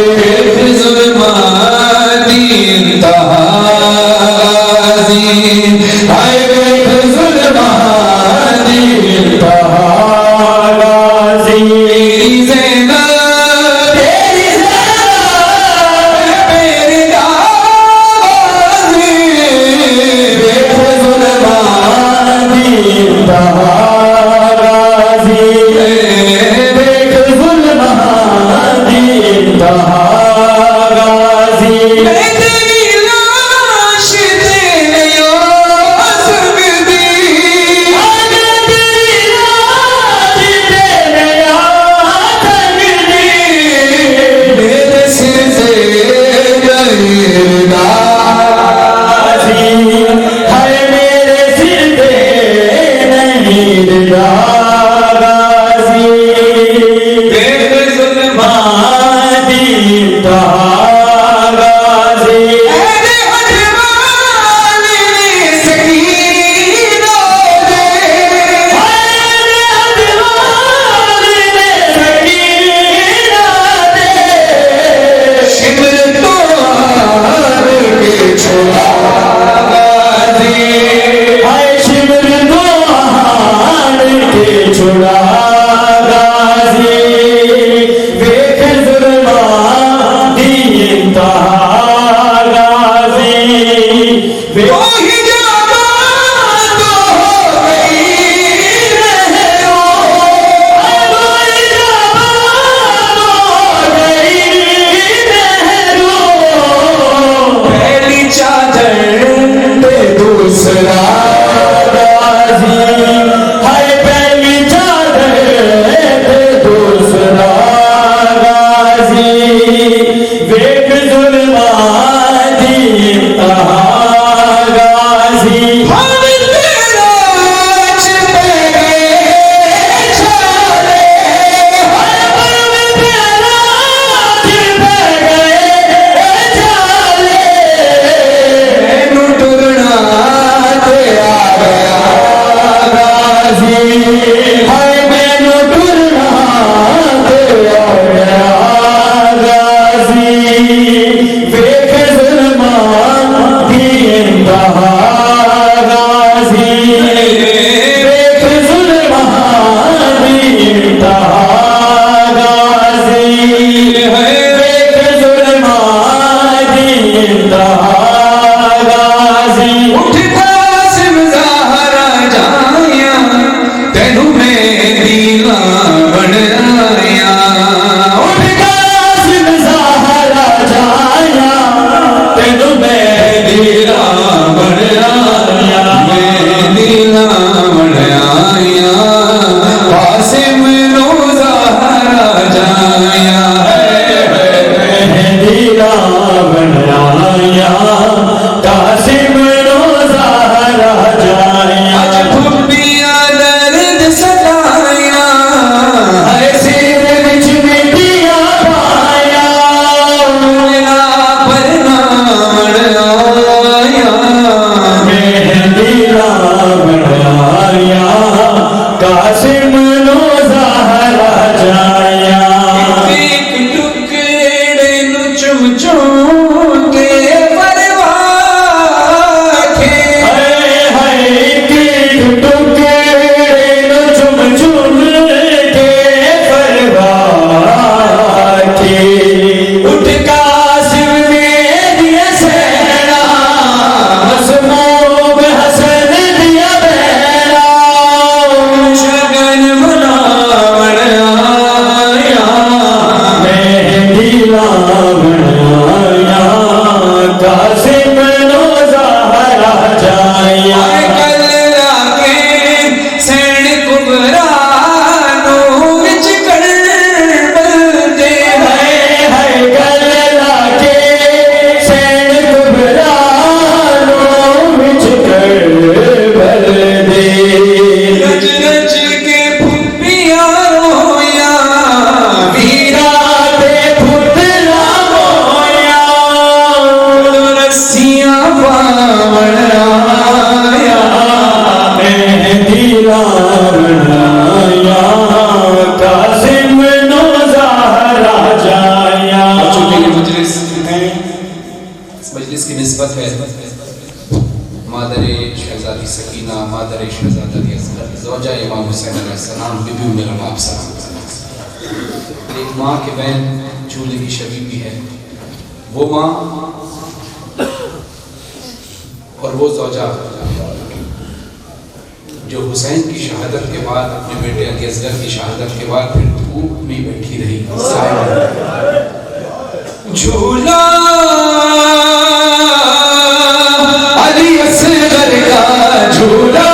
एक माँ के बहन चूल्हे की शबी भी है, वो माँ और वो ज़ौजा जो हुसैन की शहादत के बाद अपने बेटे अली असगर की शहादत के बाद फिर धूप में बैठी रही। झूला अली असगर का झूला,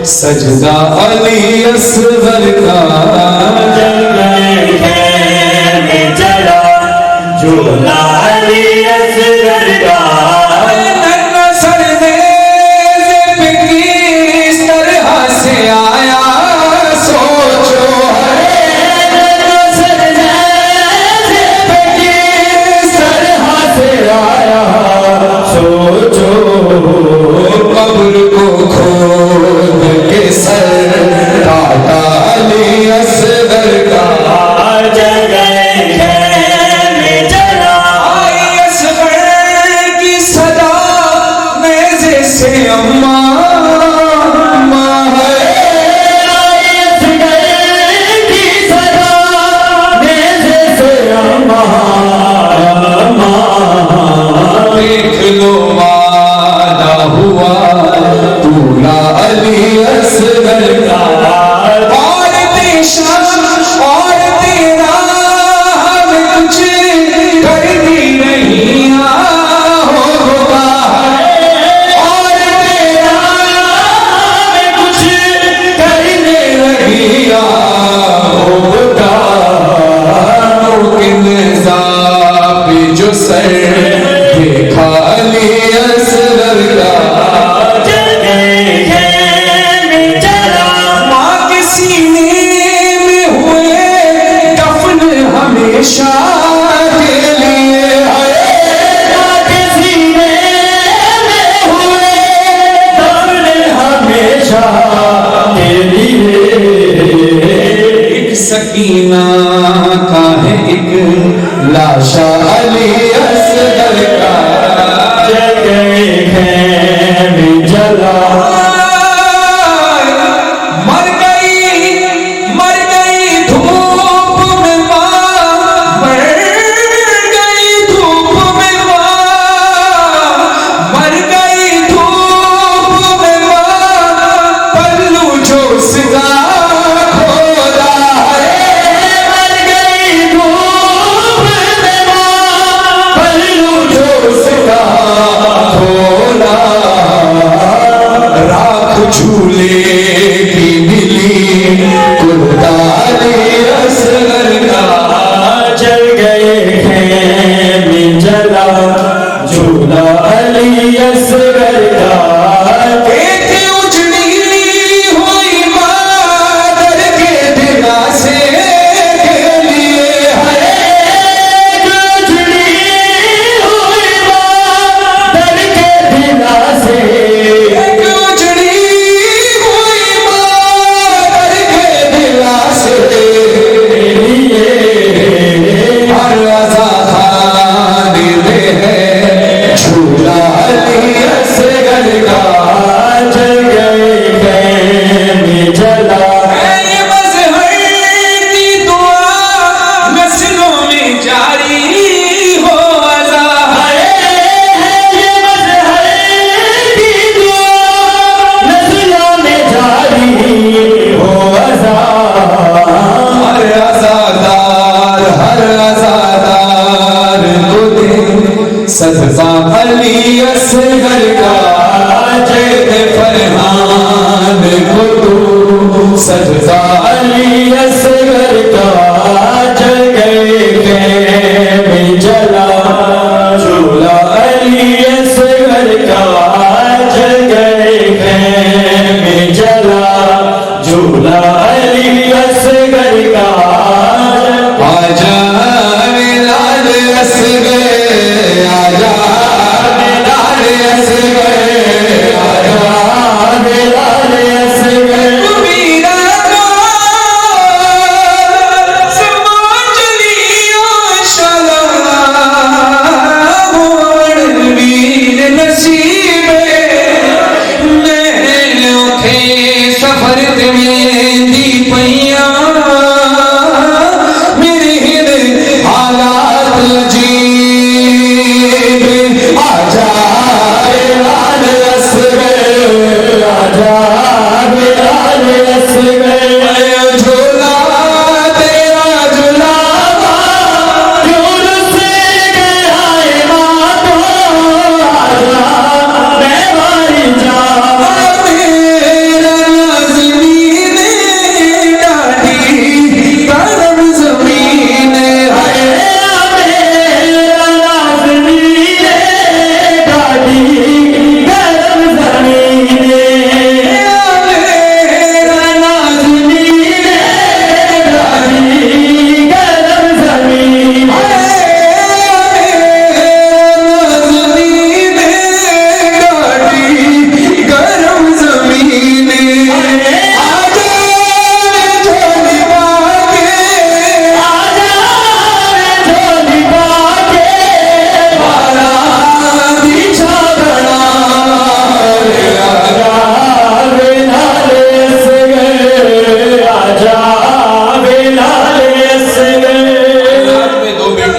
सजदा अली असगर का जल गए में जला झूला अली असगर का नन्ना सरनेज़ पे किस तरह से आया सोचो नन्ना सरनेज़ पे किस तरह से आया सोचो कब्र को खोद के सर काटा अली असगर का जल गए खेमे जला आई असगर की सदा नेज़े से अम्मा अम्मा है असगर की सदा नेज़े से अम्मा देख लो वादा हुआ दूल्हा अली असगर का और पेशा और तेरा हमें कुछ करनी नहीं होगा और तेरा हमें कुछ करने नहीं होगा पे जो सर देखा अली असगर का जल गए खेमे जला माँ के सीने में हुए दफन हमेशा के लिए के सीने में हुए दफन हमेशा के लिए एक सकीना का है एक लाशा अली असगर का जल गए खेमे जला मर गई धूप में माँ मर गई धूप में माँ मर गई धूप में माँ पल्लू जो सिगा खोला है मर गई धूप में माँ पल्लू जो सिगा खोला राख झूले की मिली कुर्दानी असगर का जल गए खेमे जला झूला अली असगर का एक उजड़ी हुई मादर के दिलासे के लिए है जुड़ी हुई दर के दिला से एक उजड़ी हुई मादर के दिलासे हर आज़ाद में है झूला अली असगर का जल गए खेमे जला ये मज़हर की दुआ नस्लों में जारी हो अज़ा ये मज़हर की दुआ नस्लों में जारी हो अज़ा हर आज़ादार को दे सदका अली असगर का जैद फरहान को तू सदका अली असगर का जल गए खेमे जला झूला अली असगर का जल गए खेमे जला झूला अली असगर का आजा लाल असगर आजा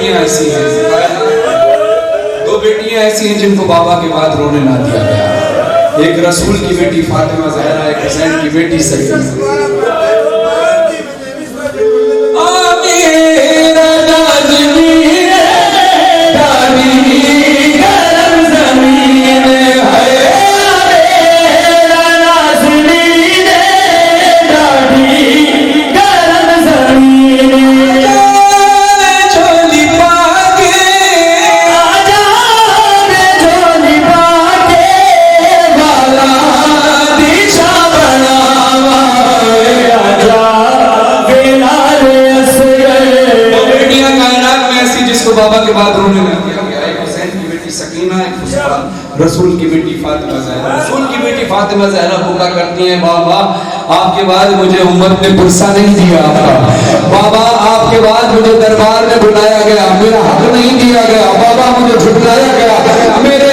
बेटियां ऐसी हैं, दो बेटियां ऐसी हैं जिनको बाबा के बाद रोने ना दिया गया। एक रसूल की बेटी फातिमा ज़हरा, एक हुसैन की बेटी सकीना। बाबा के बाद रोने लग गया। एक हुसैन की बेटी सकीना, एक रसूल की बेटी फातिमा ज़हरा। रसूल की बेटी फातिमा ज़हरा पुकार करती हैं, बाबा आपके बाद मुझे उम्मत ने पुरसा नहीं दिया आपका, बाबा आपके बाद मुझे दरबार में बुलाया गया, मेरा हक नहीं दिया गया, बाबा मुझे झुठलाया गया, मेरे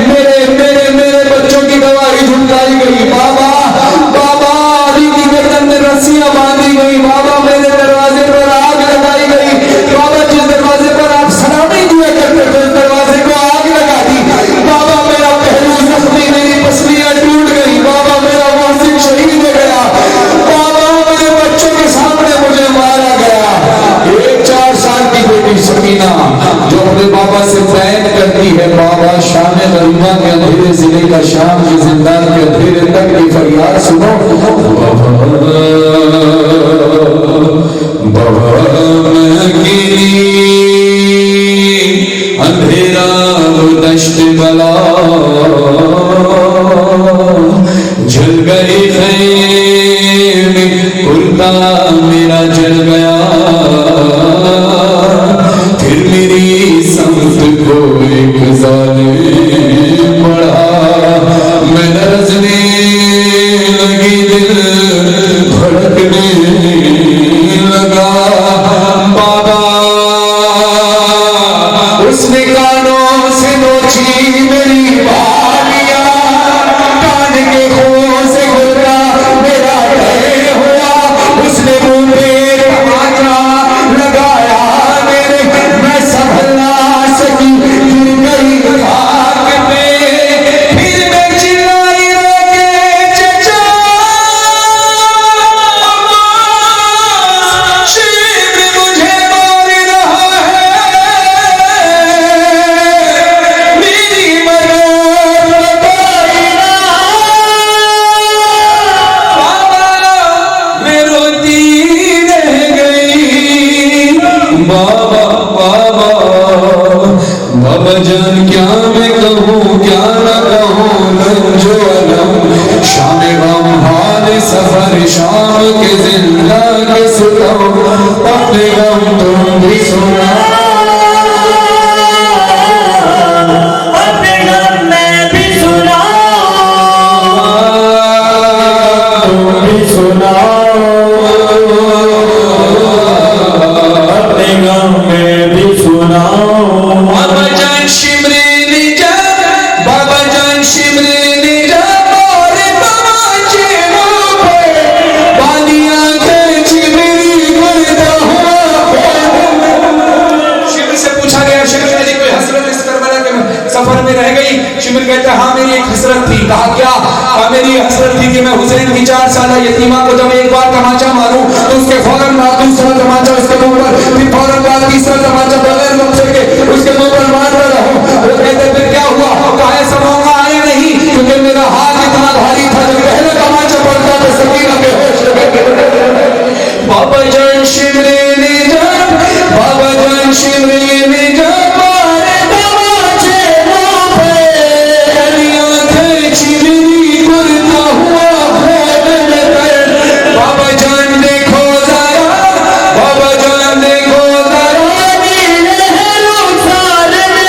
मेरे मेरे मेरे बच्चों की गवाही झुठलाई गई, बाबा बाबा अली की गर्दन में रस्सियां बांधी गई, बाबा मेरे दरवाजे पर आग लगाई गई, बाबा जिस दरवाजे पर आप सलामी दिया करते थे उस दरवाजे को आग लगा दी, बाबा मेरा पहलू जख्मी, मेरी पसलियां टूट गई, बाबा मेरा वासिक शहीद हो गया, बाबा मेरे बच्चों के सामने मुझे मारा गया। एक 4 साल की बेटी सकीना जो अपने बाबा से बैन करती है, बाबा शाम गरीबा के अंधेरे जिले का शाम के जिंदान के अंधेरे तक की फरियाद सुनो, अंधेरा दश्त बला जल गए खैमे, कुर्ता मेरा जल गया, फिर मेरी समत को एक जालिम बढ़ा, मैं नजने लगी दिल धड़कने लगा, बाबा उसने कानों से नोची मेरी बालियां, कान के खो से गुजरा मेरा ढेर हुआ, उसने मुंह पे तमाचा लगाया मेरे, मैं संभल ना सकी, गिर गई खाक पे, फिर मैं चिल्लाई रोके चचा, शेर मुझे मार रहा है, मेरी मदद बताई ना, बाबा मैं रोती रह गई, बाबा बाबा बाबा जान क्या मैं कहूँ क्या न कहूँ, लंजो अलम शाम गम हाल सफर शाम के जिंदा के सुनो, अपने गम तुम भी सुना, अपने गम में भी सुनाओ, तुम भी सुनाओ, अपने गम में भी सुनाओ। बाबा जान शिमरे जा, बाबा जान शिमरे जा, और तमाचे मुँह पे बालियां खींच मेरी गुर्दा हुआ। शिमर से पूछा गया, शिमर मेरी कोई हसरत इस करबला के सफर में रह गई? शिमर कहता हाँ मेरी एक हसरत थी। कहा क्या? हाँ मेरी हसरत थी कि मैं हुसैन की 4 साल यतीमा को जब एक बार तमाचा मारूं तो उसके फौरन बाद दूसरा तमाचा उसके मुंह पर, फिर फौरन बाद तीसरा तमाचा बगैर मकसद के उसके मुंह पर मारता रहूं। वो कहते फिर क्या हुआ? कहा ऐसा मौका आया नहीं क्योंकि मेरा हाथ इतना भारी था, जब पहला तमाचा पड़ता तो सकीना बेहोश हो गई। बाबा जान शिमरे ने जा, बाबा जान शिमरे ने जा, मारे तमाचे मुंह पे गलियां खींची मेरी गुर्दा हुआ खोल कर। बाबा जान देखो जरा, बाबा जान देखो जरा, नीले रुखसार में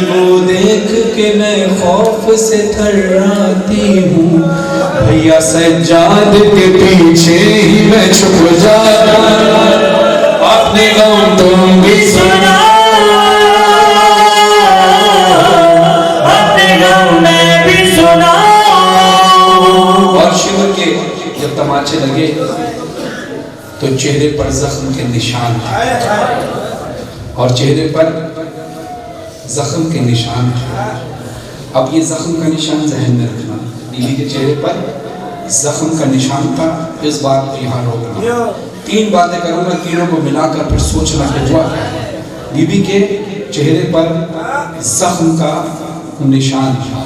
वो देख के मैं खौफ से थर्राती हूँ, भैया सज्जाद के पीछे ही मैं छुप जाता, अपने गम तुम भी सुना, अपने गम में भी सुना। और शिविर के जब तमाचे लगे तो चेहरे पर जख्म के निशान थे, और चेहरे पर जख्म के निशान थे। अब ये जख्म का निशान जहन में रखना, बीवी के चेहरे पर जख्म का निशान था, इस बात को यहाँ रोकना। 3 बातें करूँगा, तीनों को मिलाकर फिर सोचना कि हुआ क्या है। बीवी के चेहरे पर जख्म का निशान था।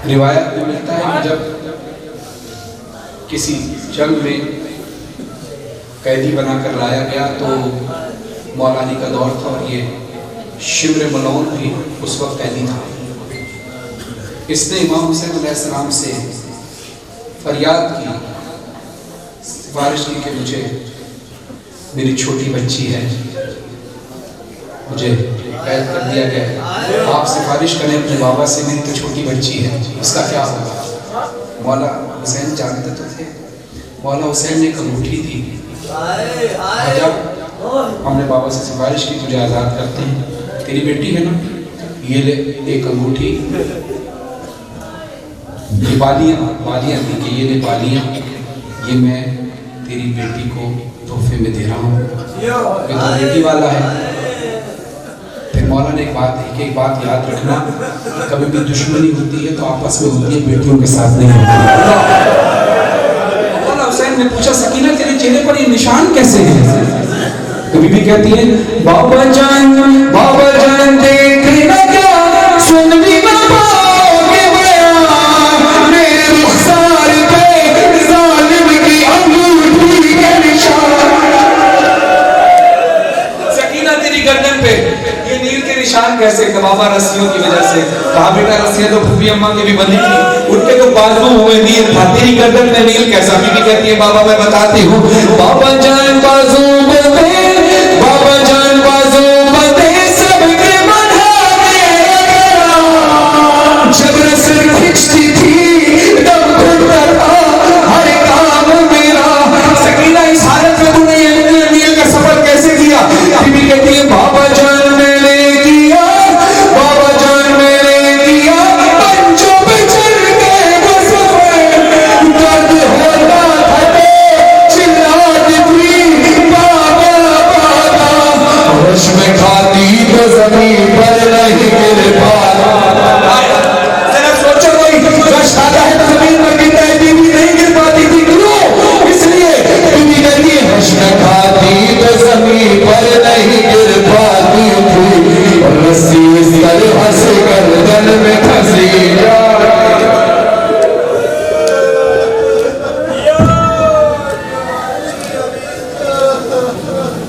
रिवायत में मिलता है कि जब किसी जंग में कैदी बनाकर लाया गया तो मौलानी का दौर था, और ये शिमर मलौन भी उस वक्त कैदी था। इसने इमाम हुसैन अलैहिस्सलाम से फरियाद की, सिफारिश की कि मुझे, मेरी छोटी बच्ची है, मुझे कैद कर दिया गया है, आप सिफारिश करें अपने बाबा से, मेरी तो छोटी बच्ची है, इसका क्या होगा। मौला हुसैन जानते तो थे। मौला हुसैन ने एक अंगूठी दी, जब हमने बाबा से सिफारिश की तुझे आज़ाद करते हैं, तेरी बेटी है ना, ये ले एक अंगूठी, ये बालियाँ थी कि ये ले बालियाँ, ये मैं तेरी बेटी को तोहफे में दे रहा हूँ, ये तो बेटी वाला है। फिर मौला ने एक बात याद रखना, कभी भी दुश्मनी होती है तो आपस में होती है, बेटियों के साथ नहीं होती। मौला हुसैन ने पूछा, सकीना तेरे चेहरे पर ये निशान कैसे है? कभी भी कहती है, बाबा जान देखना क्या, सुन भी ना पाओगे बयान, मेरे रुखसार पे जालिम की अंगूठी के निशान। सकीना तेरी गर्दन पे ये नील के निशान कैसे? बाबा रस्सियों की वजह से। कहा बेटा रस्सियां तो फूफी अम्मा की भी बंधी थी, उनके तो बाजू हुए नील था, तेरी गर्दन में नील कैसा? बीबी कहती है, बाबा मैं बताती हूँ, बाबा जान बाजू बंधे, बाबा जान बाजू बंधे, सबके बंधाने जब रस्सी खींचती थी दम घुटता था हर काम मेरा। सकीना इस हालत में तूने ये नील का सफर कैसे किया? बीबी कहती है, बाबा जान मैंने किया, बाबा जान मैंने किया, पंचों पे चढ़ के वो सफर, दर्द होता था तो चिल्लाती थी बाबा बाबा, होश में खाती तो जमीन